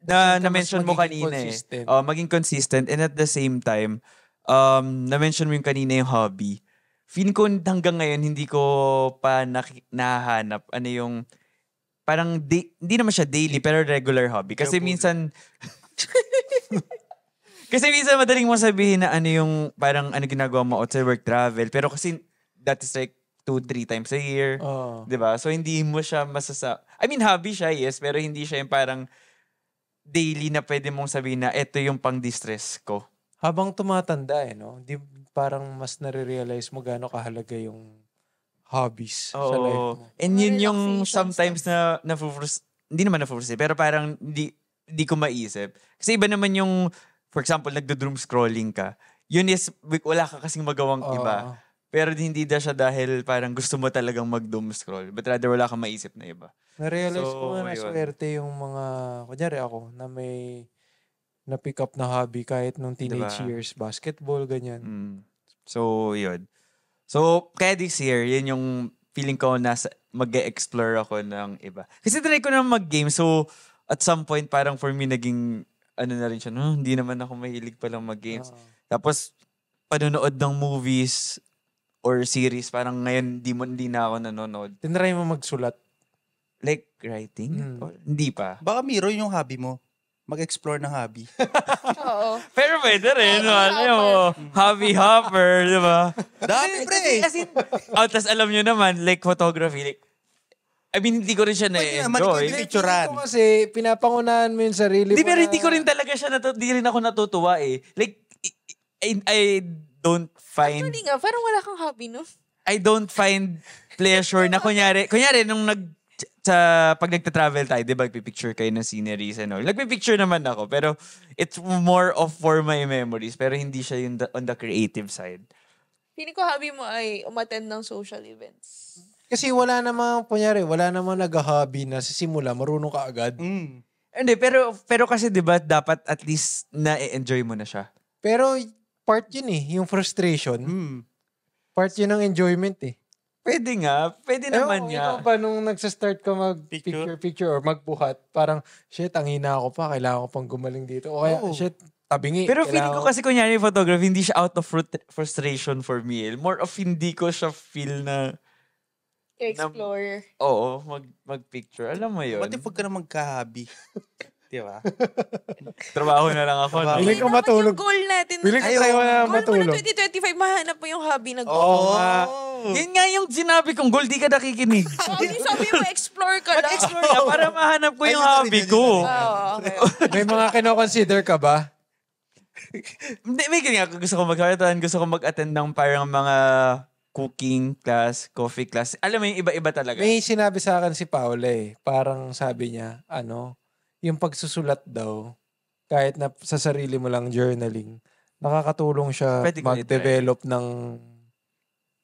na-mention mo kanina consistent. maging consistent. And at the same time, na-mention mo yung kanina yung hobby. Feeling ko hanggang ngayon, hindi ko pa nahahanap ano yung parang hindi naman siya daily pero regular hobby. Kasi minsan madaling mo sabihin na ano yung parang ano ginagawa mo outside work, travel. Pero kasi that is like 2-3 times a year. Oh. 'Di ba? So hindi mo siya I mean, hobby siya, yes, pero hindi siya yung parang daily na pwede mong sabihin na ito yung pang-distress ko. Habang tumatanda no? Parang mas nare-realize mo gaano kahalaga yung hobbies sa life mo. And yun yung Relaxation sometimes na hindi naman na-frustrate, pero parang hindi ko maisip. Kasi iba naman yung, for example, nagdo-doom scrolling ka. Yun is, wala ka kasing magawang iba. Pero hindi siya dahil parang gusto mo talagang mag-doom scroll. But rather, wala kang maisip na iba. Na-realize So, ko nga na yun. swerte yung mga, kunyari ako, na may na-pick up na hobby kahit nung teenage Diba? years, basketball, ganyan. So, yun. So, kaya this year, yun yung feeling ko na mag-explore ako ng iba. Kasi try ko na mag-game. So, at some point, parang for me, naging, ano na rin siya, no? Hindi naman ako mahilig palang mag-games. Tapos, panonood ng movies or series, parang ngayon, hindi na ako nanonood. Tinry mo magsulat. Like, writing? Or, hindi pa. Baka Miro yung hobby mo. Mag-explore ng hobby. Oo. Pero pwede rin. Alam mo, hobby hopper, di ba? Dami, pre! Kasi, tas alam nyo naman, like photography, like, I mean, hindi ko rin siya naman, na-enjoy. picturean. Ito kasi, pinapangunahan mo yung sarili mo Pero na- hindi ko rin talaga siya, hindi rin ako natutuwa eh. Like, I don't find, Actually nga, parang wala kang hobby, no? I don't find pleasure na kunyari nung pag nagta-travel tayo, di ba, picture kayo ng sceneries and all. Nagpipicture naman ako, pero it's more of for my memories, pero hindi siya yung on the creative side. Feeling ko hobby mo ay umattend ng social events. Kasi wala namang, kunyari, wala namang nag-hobby na sa simula, marunong ka agad. Hindi, pero kasi di ba, dapat at least na-enjoy mo na siya. Pero part yun eh, yung frustration. Part yun ng enjoyment eh. Pwede naman nga. Ikaw pa nung nagsa-start ka mag-picture or magbuhat, parang, shit, ang hina ako pa, kailangan ko pang gumaling dito. O kaya, shit, tabingi. Pero feeling ko kasi kunyari photography, hindi siya out of frustration for me. More of hindi ko siya feel na Explorer. oo, mag-picture. Alam mo yun. Ba't if huwag ka na magka-hobby? Di ba? Trabaho na lang ako. No? Piling ko Yung matulog. goal natin. Piling ko try mo na Goal mo matulog. na 2025, mahanap mo yung hobby na goal. Oo nga. Yun nga yung sinabi kong goal, di ka nakikinig. Sabi mo, explore ka lang. Mag-explore ka para mahanap ko Ay, yung yun na rin, hobby yun ko. na rin. Okay. May mga kino-consider ka ba? Hindi, may ganyan. Gusto ko gusto ko mag-attend ng parang mga cooking class, coffee class. Alam mo yung iba-iba talaga. May sinabi sa akin si Paula eh. Parang sabi niya, yung pagsusulat daw, kahit na sa sarili mo lang journaling, nakakatulong siya Pwede ko mag-develop ng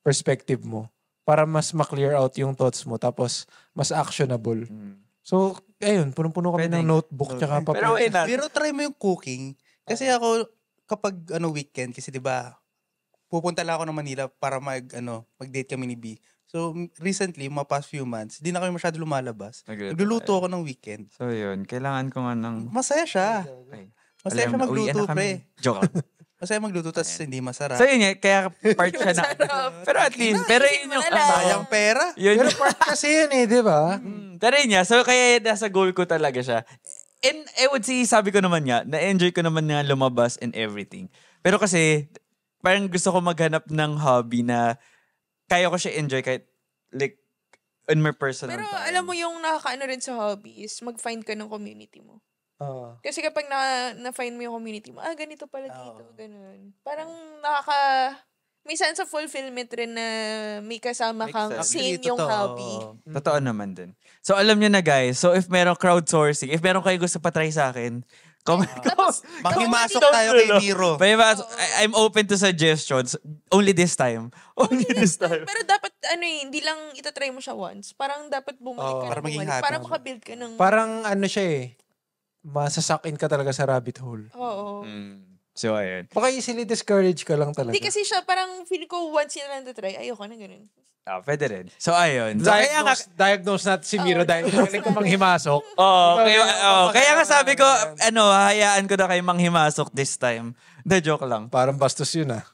perspective mo para mas ma-clear out yung thoughts mo tapos mas actionable. So, ayun, punong-puno kami Pwede. ng notebook tsaka papel. Pero wait na. Pero try mo yung cooking. Kasi ako, kapag weekend, kasi 'di ba pupunta lang ako ng Manila para mag-date kami ni B. So, recently, mga past few months, di na kami masyado lumalabas. Nagluluto ako ng weekend. So, yun. Kailangan ko nga ng... Masaya siya. Masaya siya magluto, pre. Joke. Masaya magluto, tas hindi masarap. So, yun kaya part siya na... Pero at least, pero yun yung... Sayang pera. Yun, Pero part kasi yun eh, di ba? pero yun niya. So, kaya nasa goal ko talaga siya. And I would say, sabi ko naman niya, na-enjoy ko naman nga lumabas and everything. Pero kasi, parang gusto ko maghanap ng hobby na kaya ko siya enjoy kahit like in my personal Pero time. alam mo yung nakakaano rin sa hobby is mag-find ka ng community mo. Kasi kapag na-find mo yung community mo, ganito pala dito, ganun. Parang may sense of fulfillment rin na may kasama kang same yung hobby. Totoo naman din. So alam niyo na guys, so if merong crowdsourcing, if meron kayo gusto pa-try sa akin, comment ko. Makimasok tayo kay Miro. I'm open to suggestions. Only this time. Only this time. Pero dapat, hindi lang itatry mo siya once. Parang dapat bumalik ka para na maging bumalik. habit. Para makabuild ka ng... Parang siya eh, masasakin ka talaga sa rabbit hole. Oo. So ayun. Baka easily discourage ka lang talaga. Hindi kasi siya, parang feel ko once yun lang try, ayoko na ganun. Pwede rin. So ayun. So, kaya nga, Diagnose natin si Miro dahil magaling ko manghimasok. kaya nga sabi ko, hayaan ko na kayo manghimasok this time. Hindi, joke lang. Parang bastos yun ah.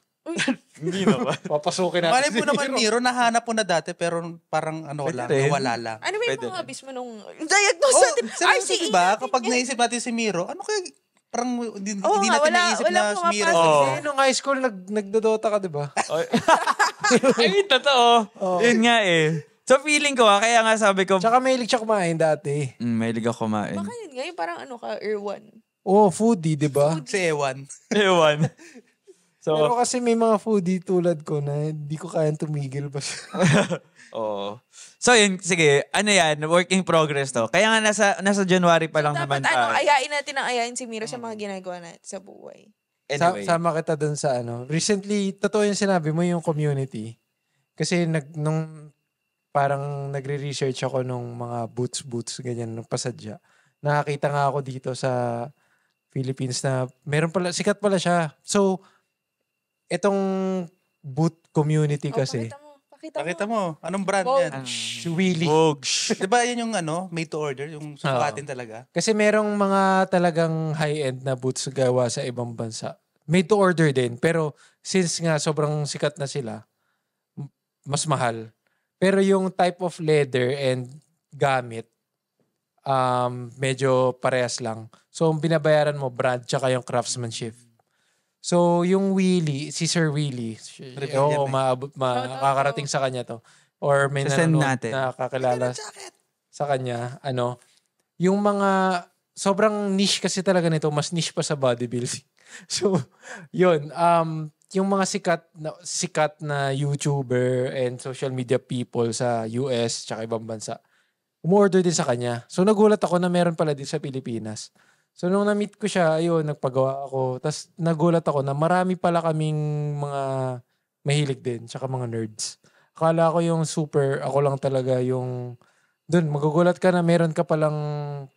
Hindi naman. Papasukin natin Malay po naman, Miro, nahanap po na dati, pero parang lang, rin. nawala lang. Ano ba yung Pwede mga rin. hobbies mo nung diagnose natin? Seryoso, RCE diba? natin Kapag yan. naisip natin si Miro, ano kaya, parang hindi Oo nga, natin naisip wala na si Miro. pumapasok. Oh. Nung high school, nagdodota ka, di ba? Ay, totoo. Yun nga eh. So feeling ko kaya nga sabi ko, Tsaka mahilig siya kumain dati. mahilig ako kumain. Baka yun nga, yung parang Erwan. Oo, foodie, di ba? Si Ewan. Ewan. Pero So, kasi may mga foodie tulad ko na hindi ko kayang tumigil pa siya. oo. So yun, sige, work in progress to. Kaya nga nasa January pa lang naman Dapat tayo. ayain si Miro sa mga ginagawa natin sa buhay. Anyway. Sama kita dun sa Recently, totoo yung sinabi mo yung community. Kasi nung parang nagre-research ako nung mga boots, ganyan, nung pasadya. Nakakita nga ako dito sa Philippines na sikat pala siya. So, itong boot community kasi, Pakita mo. Anong brand Vogue. yan? Willy. Diba yan yung made to order? Yung sukatin talaga? Kasi merong mga talagang high-end na boots gawa sa ibang bansa. Made to order din. Pero since nga sobrang sikat na sila, mas mahal. Pero yung type of leather and gamit, medyo parehas lang. So, ang binabayaran mo, brand, tsaka yung craftsmanship. So, yung Willy, si Sir Willy, makakarating sa kanya to. Or may Sasend nanonood natin. na kakilala sa kanya, yung mga, sobrang niche kasi talaga nito, mas niche pa sa bodybuilding. So, yun, yung mga sikat na YouTuber and social media people sa US tsaka ibang bansa, umorder din sa kanya. So, nagulat ako na meron pala din sa Pilipinas. So, nung na-meet ko siya, ayun, nagpagawa ako. Tapos, nagulat ako na marami pala kaming mga mahilig din, tsaka mga nerds. Akala ko yung ako lang talaga yung, dun, magugulat ka na meron ka palang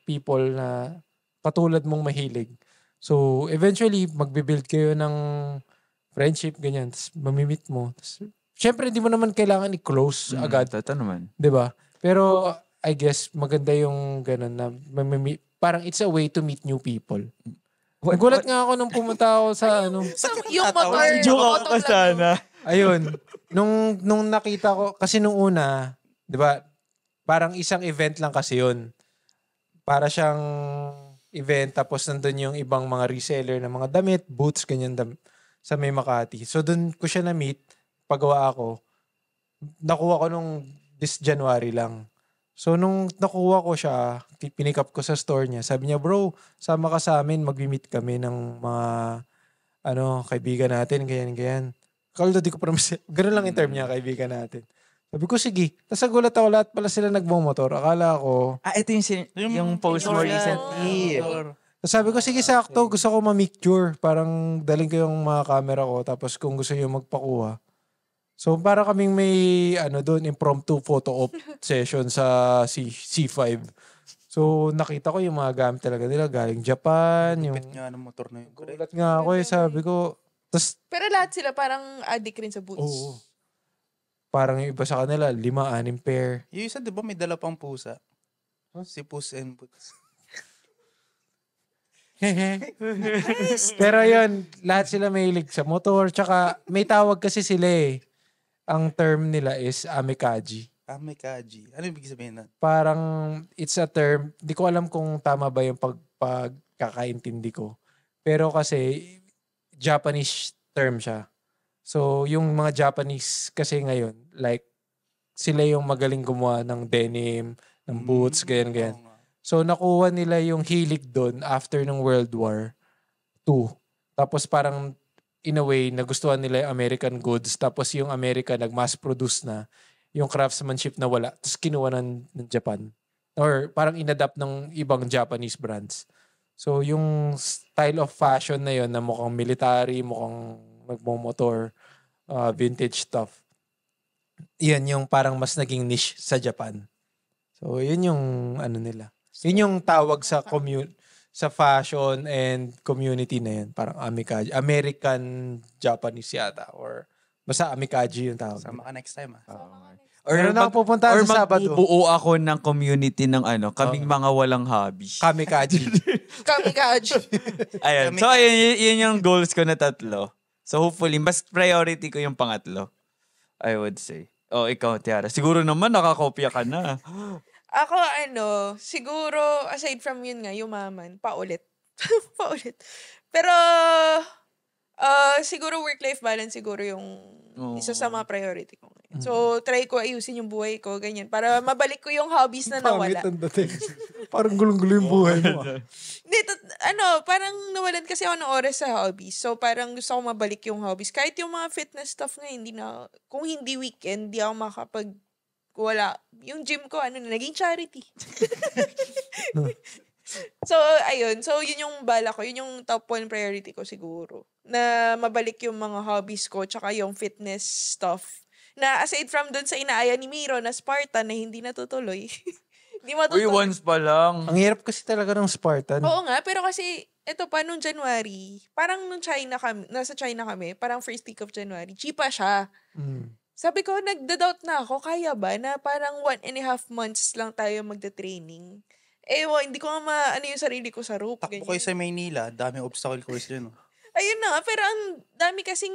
people na katulad mong mahilig. So, eventually, magbe-build kayo ng friendship, ganyan. Tapos, mamimit mo. Tapos, syempre, hindi mo naman kailangan i-close agad. Totoo naman. 'Di ba? Pero, I guess, maganda yung ganun na parang it's a way to meet new people. Nagulat nga ako nung pumunta ako sa Yung motor. Joke ka sana. ayun, nung nakita ko, kasi nung una, 'di ba, parang isang event lang kasi yun. Para siyang event, tapos nandun yung ibang mga reseller ng mga damit, boots, ganyan sa may Makati. So, dun ko siya na-meet, pagawa ako. nakuha ko nung this January lang. So, nung nakuha ko siya, pinick up ko sa store niya. Sabi niya, bro, sama ka sa amin. Mag-meet kami ng mga kaibigan natin. Ganyan. Kaldo, di ko promise. Ganun lang yung term niya, kaibigan natin. Sabi ko, sige. Tapos nagulat ako, lahat pala sila nagmumotor. Akala ko. Ito yung post mo recently. Tapos sabi ko, sige, sakto. Gusto ko ma-micture. Parang daling ko yung mga camera ko. Tapos kung gusto niyo magpakuha. So, para kaming may, doon, impromptu photo op session sa C5. So, nakita ko yung mga gamit talaga nila. Galing Japan. Yung Lupit nga ng motor na yun. gulat nga ako sabi ko. Tas, Pero lahat sila parang addict rin sa boots. oo. Parang yung iba sa kanila, 5-6 pair. Yung isa, di ba, may dala pang pusa? Si Puss and Boots. Pero yun, lahat sila may hilig sa motor. Tsaka may tawag kasi sila eh. Ang term nila is amikaji. Amikaji. Ano ibig sabihin nun? Parang it's a term, di ko alam kung tama ba yung pagkakaintindi ko. Pero kasi Japanese term siya. So yung mga Japanese kasi ngayon, like sila yung magaling gumawa ng denim, ng boots, ganyan. Oo nga. So nakuha nila yung hilig doon after ng World War II. Tapos parang in a way, nagustuhan nila yung American goods. Tapos yung America nag-mass produce na yung craftsmanship na wala. Tapos kinuha ng Japan. Or parang inadapt ng ibang Japanese brands. So yung style of fashion na yun na mukhang military, mukhang nagmomotor, vintage stuff. Yan yung parang mas naging niche sa Japan. So yun yung nila. Yun yung tawag sa sa fashion and community na yun. Parang amikaji. American Japanese yata. Or basta amikaji yung tawag. Sama ka next time, Or Meron na akong pupuntahan sa Sabado. magbubuo ako ng community ng kaming mga walang hobby. Kamikaji. Kamikaze. Ayun. So, yun yung goals ko na 3. So, hopefully, mas priority ko yung pangatlo. I would say. Oh, ikaw, Tiara. Siguro naman nakakopya ka na. Ako siguro, aside from yun nga, yumaman, paulit. Paulit. Pero, siguro work-life balance siguro yung isa sa mga priority ko ngayon. So, try ko ayusin yung buhay ko, ganyan. Para mabalik ko yung hobbies na nawala. Pangit ang dating. Parang gulong-gulo yung buhay mo. Hindi, parang nawalan kasi ako ng oras sa hobbies. So, parang gusto ko mabalik yung hobbies. Kahit yung mga fitness stuff nga, kung hindi weekend, hindi ako wala. Yung gym ko, naging charity. So, ayun. So, yun yung bala ko. Yun yung top 1 priority ko siguro. Na mabalik yung mga hobbies ko, tsaka yung fitness stuff. Na aside from dun sa inaaya ni Miro na Spartan na hindi natutuloy. Hindi matutuloy. Once pa lang. Ang hirap kasi talaga ng Spartan. Oo nga, pero kasi, eto pa, nung January, parang nung nasa China kami, parang first week of January, cheapa siya. Sabi ko, nagda-doubt na ako, kaya ba na parang 1.5 months lang tayo magda-training? Hindi ko nga yung sarili ko sa rope. Takbo kayo sa Maynila, daming obstacle course yun. Ayun na nga, pero ang dami kasing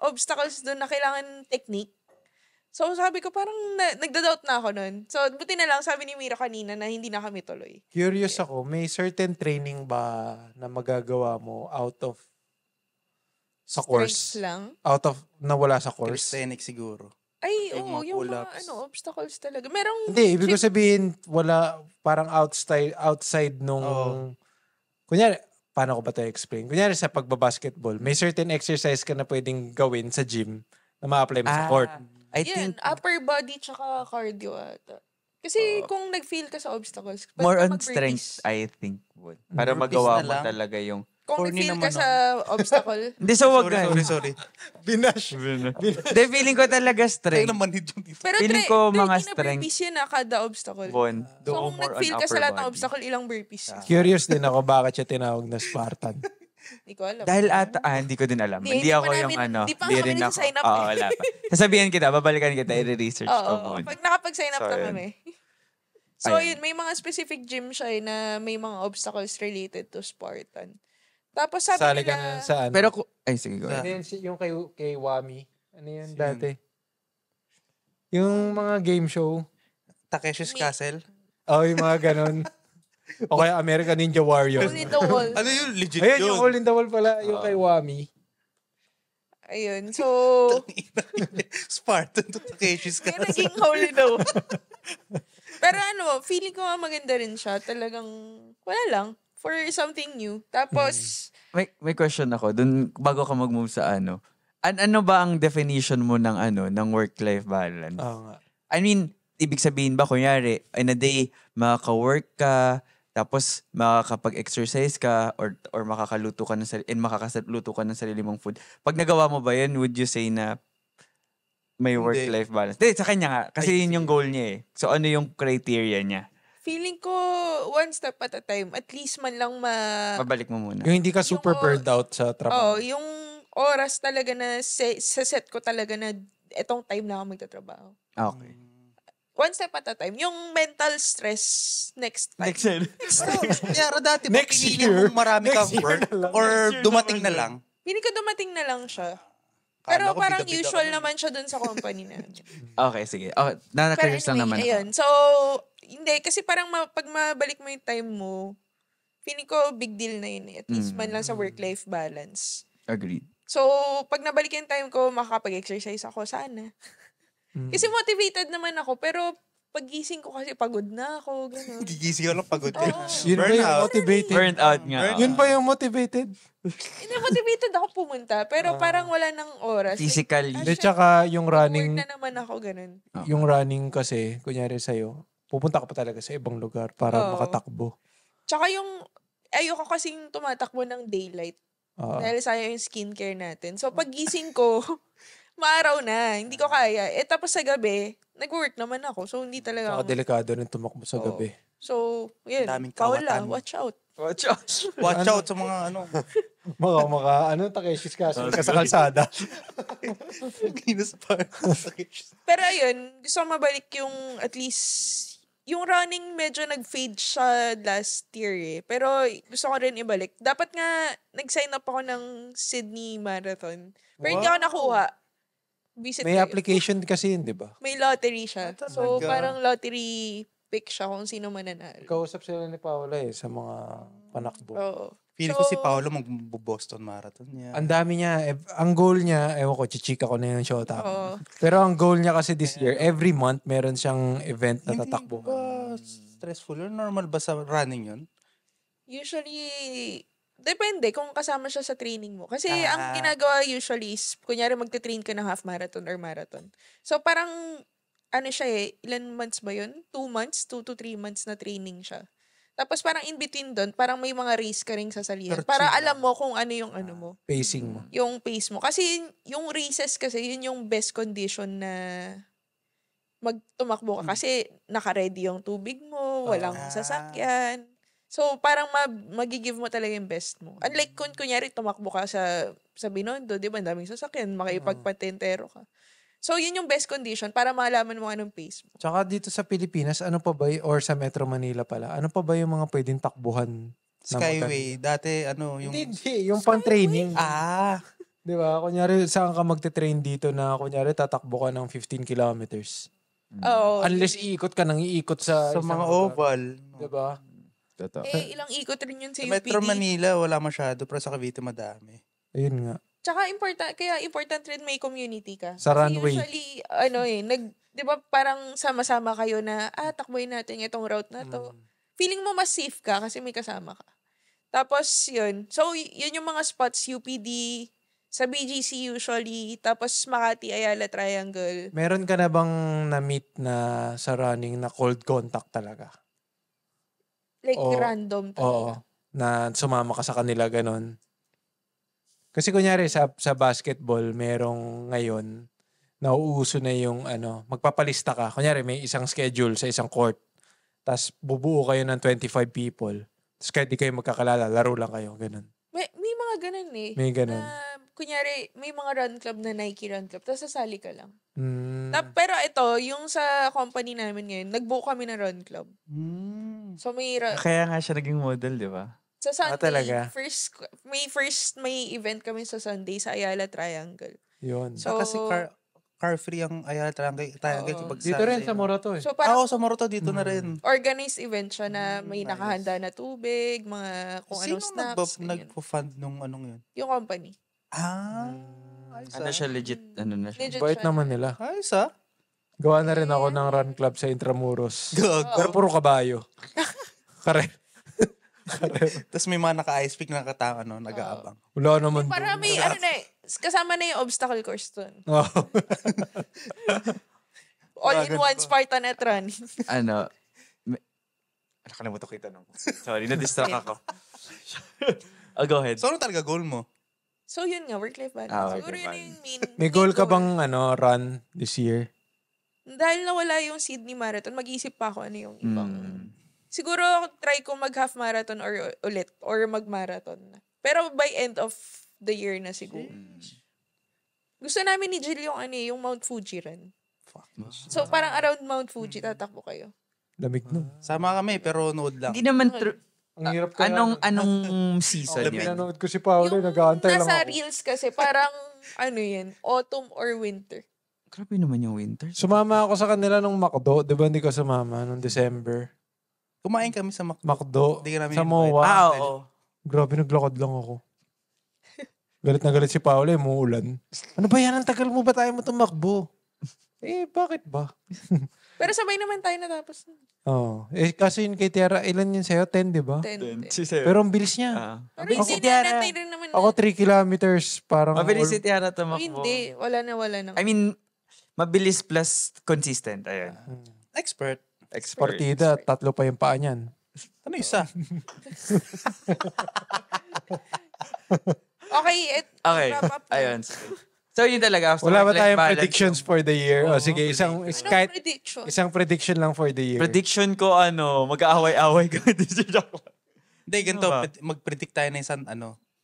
obstacles doon na kailangan technique. So sabi ko, parang nagda-doubt na ako nun. So buti na lang, sabi ni Mira kanina na hindi na kami tuloy. Curious ako, may certain training ba na magagawa mo out of sa course? Strengths lang. Out of nawala sa course? Calisthenics siguro. Ay, Yung mga yung pull-ups. mga obstacles talaga. Merong... Hindi, ibig ko sabihin, wala, parang outside nung, kunyari, paano ko ba ito explain? Kunyari sa pagbabasketball, may certain exercise ka na pwedeng gawin sa gym na ma-apply mo sa court. I Yan, think upper body tsaka cardio ata. Kasi kung nag-feel ka sa obstacles, pwede more ka on mag-burpees. strength, I think. Para Burpees magawa na mo lang. talaga yung... Kung Corny nag-feel ka naman sa obstacle, Hindi, so wag Sorry. Binash. Hindi, feeling ko talaga Tayo strength. naman dito. pero Feeling ko mga na strength. burpees yan kada obstacle. Bon, So do kung more on nag-feel ka upper sa lahat ng body. obstacle, ilang burpees? Curious din ako bakit siya tinawag na Spartan. Hindi ko alam. Dahil hindi ko din alam. Hindi Hindi pa ako yung namin- hindi pa Hindi kami rin ako. nagsa-sign up Oo, eh. wala pa. Sasabihan kita, babalikan kita, i-research ko Oo, muna. pag nakapag-sign up So, na ayun. kami. So, Ayun. yun, may mga specific gym siya na may mga obstacles related to Spartan. Tapos sabi Sali ka nila, na sa ano. Pero, sige, go Ano ahead. yun, yung kay Wami? Ano yun Sino? dati? Yung mga game show. Takeshi's Castle. Yung mga ganon. O kaya American Ninja Warrior. Hole in the wall. Ano yun? Legit Ayun, yun. yung Hole in the Wall pala, yung kay Wami. Ayun. So, Spartan to Takeshi's May Castle. naging holy daw. Pero feeling ko nga maganda rin siya. Talagang, wala lang. For something new. Tapos, May question ako. Dun, bago ka mag-move sa ano ba ang definition mo ng ng work-life balance? Oo nga. I mean, ibig sabihin ba, kunyari, in a day, makaka-work ka, tapos makakapag-exercise ka, or makakaluto ka makakaluto ka ng sarili mong food. Pag nagawa mo ba yun, would you say na may Hindi. work-life balance? Hindi, sa kanya nga. Kasi I yun yung goal niya eh. So, ano yung criteria niya? feeling ko, one step at a time. At least man lang Pabalik mo muna. Yung hindi ka super Yung, burned out sa trabaho. yung oras talaga na sa set ko talaga na etong time na ako magtatrabaho. Okay. One step at a time. Yung mental stress next time. Next year. Kaya dati, Next mapipili year. mong marami Next kang year work na lang. or Next year dumating naman na yun. lang. Hindi ko dumating na lang siya. Kala Pero ko parang bida-bida usual ka. naman siya dun sa company namin. Okay, sige. Okay, Pero na-curious lang naman ako. ayun. So, hindi. Kasi parang pag mabalik mo yung time mo, feeling ko big deal na yun. At least man lang sa work-life balance. Agreed. So, pag nabalik yung time ko, makakapag-exercise ako. Sana. Kasi motivated naman ako. Pero paggising ko kasi pagod na ako. Ganun. Gigising ka lang pagod ka. Oo. Yun ba yung motivated? Burnt out nga. Yun ba yung motivated? Hindi, motivated ako pumunta. Pero parang wala nang oras. Physically. Hindi, tsaka yung Work running, na naman ako, ganun. yung running kasi, kunyari sa'yo, pupunta ka pa talaga sa ibang lugar para Oo. makatakbo. Tsaka ayoko kasing tumatakbo ng daylight. Oo. Dahil sayang yung skincare natin. So, pag gising ko, maaraw na. Hindi ko kaya. Tapos sa gabi, nag-work naman ako. So, hindi talaga Tsaka delikado rin tumakbo sa Oo. gabi. So, yun. Daming Paula, kawatan. watch out. Watch out. Watch out sa mga Takeshi's Castle ka sa kalsada. Spartan. Pero ayun, gusto ko mabalik yung at least, yung running medyo nag-fade siya last year eh. Pero gusto ko rin ibalik. Dapat nga, nag-sign up ako ng Sydney Marathon. Pero hindi ako nakuha. Visit May kayo. application kasi yun, di ba? May lottery siya. Ah, So, talaga? parang lottery pick siya kung sino mananalo. Kausap sila ni Paula sa mga panakbo. Oo. Feeling ko si Paolo mag-Boston Marathon niya. Ang dami niya. Ang goal niya, ewan ko, chichika ko na yung shota. Oo. Pero ang goal niya kasi this year, every month, meron siyang event na Hindi tatakbo. ba stressful yun? Normal ba sa running yun? Usually, depende kung kasama siya sa training mo. Kasi ang Ah. ginagawa usually is, kunyari magte-train ka ng half marathon or marathon. So, parang, siya ilan months ba yun? 2 months? 2 to 3 months na training siya. Tapos parang in between doon, parang may mga race ka ring sasalihan. Pero Para chill alam lang. mo kung ano yung ano mo. Pacing mo. Yung pace mo. Kasi yung races kasi, yun yung best condition na magtumakbo ka. Kasi naka-ready yung tubig mo, walang sasakyan. So, parang magigive mo talaga yung best mo. Unlike kung kunyari tumakbo ka sa Binondo, di ba, ang daming sasakyan, makipagpatentero ka. So, yun yung best condition para malaman mo anong pace mo. Tsaka dito sa Pilipinas, ano pa ba, or sa Metro Manila pala, ano pa ba yung mga pwedeng takbuhan? na Skyway. Dati, yung... Hindi, yung pang-training. Di ba? Kunyari, saan ka magte-train dito na, kunyari, tatakbo ka ng 15 kilometers. Oo. Unless iikot ka nang iikot sa Sa isang mga lugar. oval. Di ba? Totoo. Ilang ikot rin yun sa Sa UPD. Metro Manila, wala masyado. Pero sa Cavite, madami. Ayun nga. Tsaka important rin may community ka. Sa Kasi runway. usually, di ba parang sama-sama kayo na, takboy natin itong route na to. Feeling mo mas safe ka kasi may kasama ka. Tapos, yun. So, yun yung mga spots, UPD, sa BGC usually, tapos Makati, Ayala Triangle. Meron ka na bang na-meet na sa running na cold contact talaga? Like, Oo. random Oo. talaga. Na sumama ka sa kanila, ganon. Kasi kunyari sa basketball, merong ngayon, nauuso na yung magpapalista ka. Kunyari may isang schedule sa isang court. Tapos bubuo kayo ng 25 people. Tapos kahit di kayo magkakalala, laro lang kayo. Ganon. May mga ganun eh. May ganon. Na, kunyari, may mga run club na Nike run club, tapos sasali ka lang. Mm. Pero ito, yung sa company namin ngayon, nag-book kami ng run club. So may Kaya nga siya naging model, di ba? sa Sunday, talaga? may event kami sa Sunday sa Ayala Triangle. Yun. So, Kasi car-free ang Ayala Triangle. Oo. Pag Dito rin sa Morato eh. So parang sa Morato dito na rin. organized event siya na may Nice. nakahanda na tubig, mga kung Sino anong snacks. ganyan. nagpo-fund nung anong yun? Yung company. Ano siya legit, ano na siya. Legit Bait siya. naman nila. Ayos ah. Gawa na rin ako ng run club sa Intramuros. Gago. Pero puro kabayo. Kare. Tapos may mga naka-ice pick na nakatao, nag-aabang. Wala naman. Para may, kasama na yung obstacle course dun. Oh. All-in-one Spartan at run. Ano, nakalimutan ko yung tanong. Sorry, na-distract ako. Go ahead. So ano talaga goal mo? So yun nga, work-life balance. Ah, Siguro work-life yun yung main May goal ka bang run this year? Dahil nawala yung Sydney Marathon, mag-isip pa ako ano yung ibang. Siguro try ko mag-half marathon or ulit or mag-marathon na. Pero by end of the year na siguro. Gusto namin ni Jill yung yung Mount Fuji run. So parang around Mount Fuji tatakbo kayo. Lamig nun. Sama kami pero nood lang. Hindi naman true. Ang hirap kaya. Anong season yun? Pinanood ko si Paolo, nag-aantay lang nasa ako. reels kasi parang yan, autumn or winter. Grabe naman yung winter. Sumama ako sa kanila nung McDo. Di ba hindi ko sumama nung December? Kumain kami sa McDo. Hindi ka namin Sa invite. MOA. Oo. Grabe, naglakad lang ako. Galit na galit si Paolo, umuulan. Ano ba yan? Ang tagal mo ba tayo mo tumakbo? Bakit ba? Pero sabay naman tayo natapos. Oh. Kasi yun kay Tiara, ilan yun sa'yo? 10, di ba? 10. Pero ang bilis niya. Pero Mabilis hindi si Tiara. na rin naman. Ako 3 kilometers, parang... Mabilis si Tiara Oh, tumakbo. hindi. Wala na. I mean, mabilis plus consistent. Ayun. Expert. Partida, 3 pa yung paa niyan. Ano isa? Okay, Okay. wrap up na. Ayun. So, yun talaga. After Wala ba work-life tayong balance, predictions for the year? O sige, Anong prediction? isang prediction lang for the year. Prediction ko, mag-aaway-aaway kami dito sa Hindi, ganito. ba? Mag-predict tayo ng isang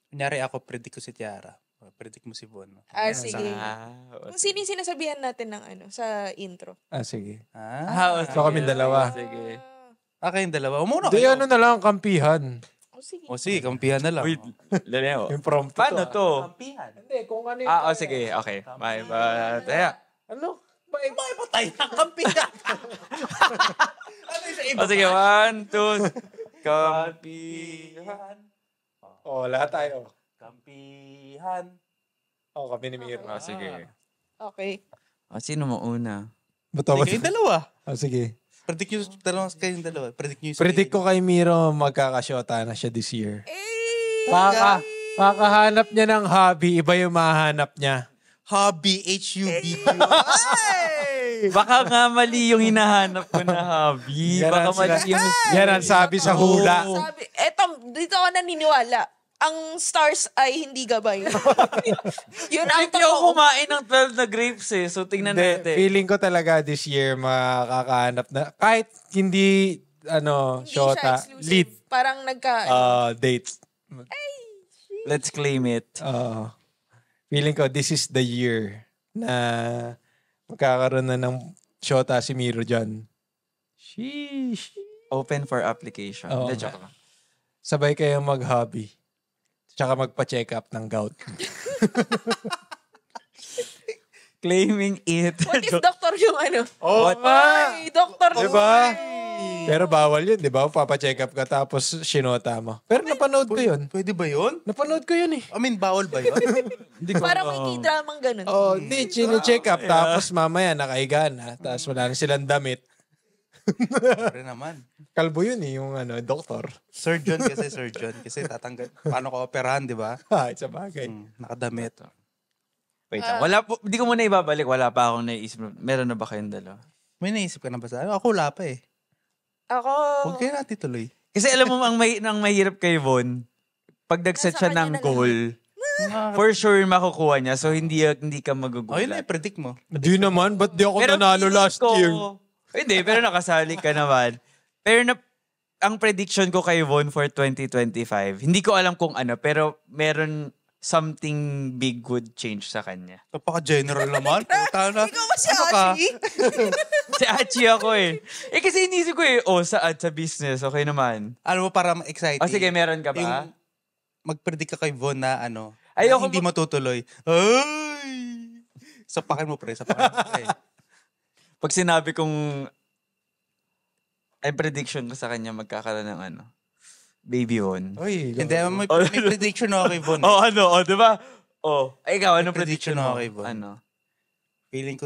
Kunyari ako, predict ko si Tiara. Predict mo si Von. Sige. Kung sino yung sinasabihan natin ng sa intro. Sige. So, kami dalawa. Sige. Kayong dalawa. Umuna Di kayo. na lang, kampihan. Sige. Sige, kampihan na lang. Wait, Leo. Impromptu. Paano to? Kampihan. Hindi, kung ano yung... Sige. Okay. Bye. Taya. Ano? Patay na kampihan. Sige. 1, 2. Kampihan. Lahat tayo. Kampihan. Kami ni Miro. Sige. Okay. Sino mo una? Bato, Kayong dalawa. sige. Predict nyo kayong dalawa. Predict nyo Predict ko kay Miro, magkakasyota na siya this year. Eh! Makahanap niya ng hobby, iba yung mahanap niya. Hobby, HUB. Baka nga mali yung hinahanap ko na hobby. Yan Baka ang mali sila- yung... Yan ang sabi sa hula. Sabi, dito ako naniniwala. Ang stars ay hindi gabay. Yun ang Hindi ako totoo. kumain ng 12 na grapes So, tingnan Hindi, natin. feeling ko talaga this year makakahanap na, kahit hindi, Hindi siya shota, exclusive. lead, Parang date. Let's claim it. Feeling ko this is the year na magkakaroon na ng shota si Miro dyan. Sheesh. Open for application. Oo. Hindi, joke lang. Sabay kayong mag-hobby. Tsaka magpa-check up ng gout. Claiming it. what if doktor yung What? Ay, doktor Diba? eh. Pero bawal yun, di ba? Papa-check up ka tapos sinota mo. Pero napanood ko yun. Pwede ba yun? Napanood ko yun eh. I mean, bawal ba yun? Parang may k-dramang ganun. Hindi, check up. Tapos mamaya nakahiga na. Tapos wala na silang damit. Pwede naman. Kalbo yun eh, yung doktor. Surgeon. Kasi tatanggal. Paano ka operahan, di ba? Sa bagay. Nakadamit. Wait lang. Wala po, hindi ko muna ibabalik. Wala pa akong naisip. Meron na ba kayong dalawa? May naisip ka na ba sa Ako wala pa eh. Ako, Huwag kayo natin tuloy. Kasi alam mo, ang mahirap kay Von, pag nag-set Nasa siya kanya ng na goal, for sure makukuha niya. So, hindi ka magugulat. Oh, yun na, predict mo. Di naman, ba't di ako nanalo feeling last ko- year? Hindi, pero nakasali ka naman. Pero ang prediction ko kay Von for 2025, hindi ko alam kung ano, pero meron something big would change sa kanya. Napaka-general naman. Puta na. ikaw ba si Ano ka? Achi? Si Achi ako eh. Kasi inisip ko sa business, okay naman. Alam mo, para exciting. Sige, meron ka ba? Yung mag-predict ka kay Von na Ayoko na hindi matutuloy. Ay! Sapakin mo, pre. Pag sinabi kong ay prediction ko sa kanya magkakaroon ng baby Von. Uy, Hindi, may prediction ako kay Von. Di ba? Oh, ikaw, anong Prediction prediction mo? ako kay Von. Ano? Feeling ko,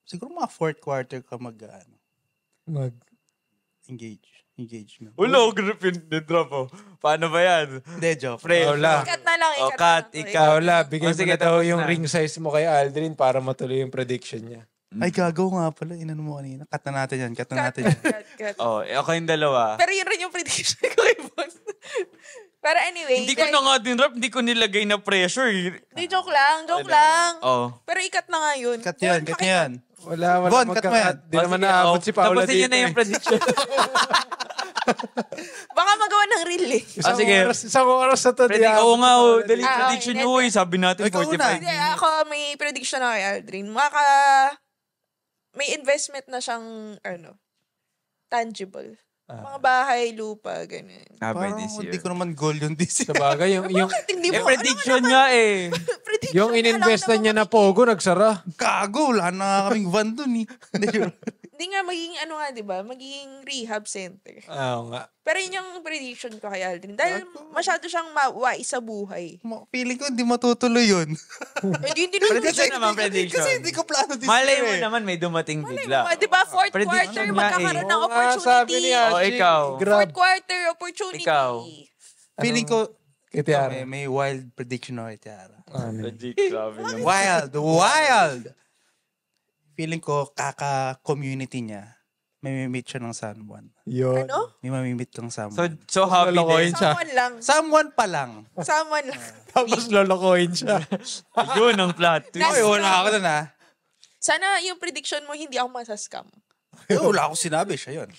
siguro mga fourth quarter ka Mag... engagement. Ulo, group yung drop oh. Paano ba yan? Hindi, joke. Pre, Wala. Ikat na lang, Oh, ikat cut, na lang. ikaw. Wala, bigay Oh, mo sige, na daw tapos yung na. ring size mo kay Aldrin para matuloy yung prediction niya. Ay, gagaw nga pala. Inano mo kanina. Cut na natin yan. Cut na natin yan. Cut. Oh, ako yung dalawa. Pero yun rin yung prediction ko kay Von. Pero anyway. Hindi ko na nga din rap, hindi ko nilagay na pressure. Hindi, joke lang. Oh. Pero ikat na nga yun. Cut yan, cut na yan. Wala Von, cut mo yan. Di naman naabot si Paula Tapusin dito. niyo na yung prediction. Baka magawa ng reel eh. sige. Isang oras na to. Oo nga, oh. Dali Ah, prediction okay, nyo, eh. Sabi natin Ikaw 45. una. Hindi, ako may prediction ako kay Aldrin. May investment na siyang, tangible. Mga bahay, lupa, ganun. By Parang this year. hindi ko naman goal yun this Sa year. bagay, yung Bakit hindi Eh, mo? prediction nga eh. Prediction yung na ininvestan lang niya na naman. Pogo, nagsara. Gago, wala na nga kaming van dun eh. Hindi, sure. Hindi nga magiging diba? Magiging rehab center. Oo nga. Pero yun yung prediction ko kay Aldrin. Dahil masyado siyang mawais sa buhay. Feeling ko hindi matutuloy yun. Hindi naman. Prediction naman, prediction. Kasi hindi ko plano this Malay year mo eh. naman may dumating bigla. Diba, fourth Prediction quarter, nga magkakaroon eh. ng Oo nga, sabi opportunity. ni Archie. Oh, ikaw. Grab. Fourth quarter opportunity. Ikaw. Feeling ko, Kay Tiara. may wild prediction ako kay Tiara. Predict, grabe naman. Wild! Feeling ko, kaka-community niya, may meet siya ng someone. Yun. Ano? May mamimit kang someone. So happy lolokohin din. siya. Someone lang. Someone pa lang. Someone lang. Tapos lolokohin siya. Yun ang plot twist. Ay, wala ako dun ha. Sana yung prediction mo, hindi ako masascam. Wala akong sinabi, siya yun.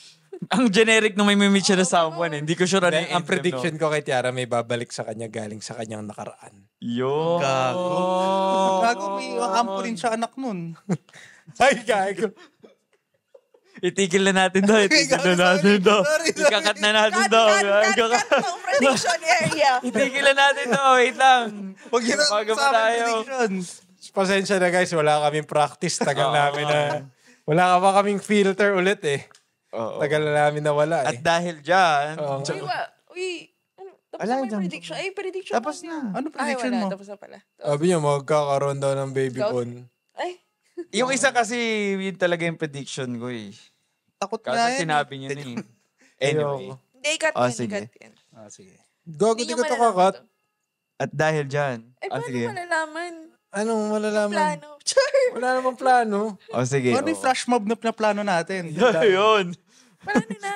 Ang generic nung may meet siya na someone eh. Hindi ko sure ano Hindi, yung ang end prediction ko kay Tiara, may babalik sa kanya galing sa kanyang nakaraan. Yun. Gago. Gago, may ampo rin siya anak nun. Ay, gago. Itigil na natin daw. Itigil na natin daw. Sorry. Ikakat na natin daw. Cut ng prediction area. Itigil na natin daw. Wait lang. Huwag yun ang Bago sa pa amin tayo. prediction. Pasensya na guys, wala kaming practice. Tagal namin na... Wala ka pa kaming filter ulit eh. Oo. Tagal na namin na wala At eh. dahil dyan, Oo nga. Tapos Wala na ba dyan. yung prediction? Ay, prediction tapos mo. na. Ano prediction Ay, wala. mo? Tapos na pala. Sabi niya, magkakaroon daw ng baby Ikaw? bon. Ay, Yung isa kasi, yun talaga yung prediction ko eh. Takot nga Kasi yan. sinabi niya na eh. Anyway. hindi, cut Oh, yan, sige. cut yan. Sige. Gago, Hindi di nyo ko to malalaman kakat. to. At dahil dyan. Ay, paano sige. malalaman? Anong malalaman? Plano. Char! Wala namang plano. O sige. Ano yung flash mob na plano natin? Yun. Paano na?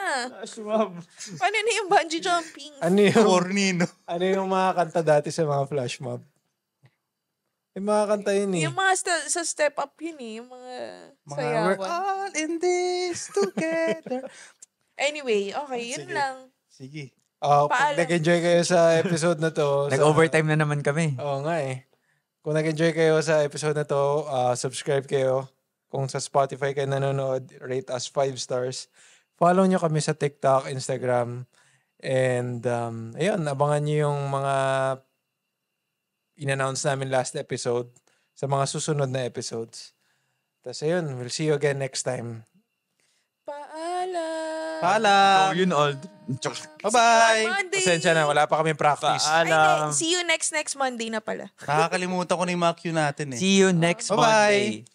Paano na yung bungee jumping? Ano yung, Corny, no? ano yung mga kanta dati sa mga flash mob? Yung mga kanta yun eh. Yung mga sa step up yun eh. Yung mga We're sayawan. all in this together. Anyway, okay, yun Sige. lang. Sige. Pag Paalam. nag-enjoy kayo sa episode na to. Nag-overtime na naman kami. Oo nga eh. Kung nag-enjoy kayo sa episode na to, subscribe kayo. Kung sa Spotify kayo nanonood, rate us 5 stars. Follow nyo kami sa TikTok, Instagram. And ayun, abangan nyo yung mga in-announce namin last episode sa mga susunod na episodes. Tapos ayun, we'll see you again next time. Paalam. Paalam. Yun all. Bye-bye. Monday. Pasensya na, wala pa kaming practice. Ay, Paalam. see you next Monday na pala. Nakakalimutan ko na yung mga cue natin eh. See you next Bye-bye. Monday.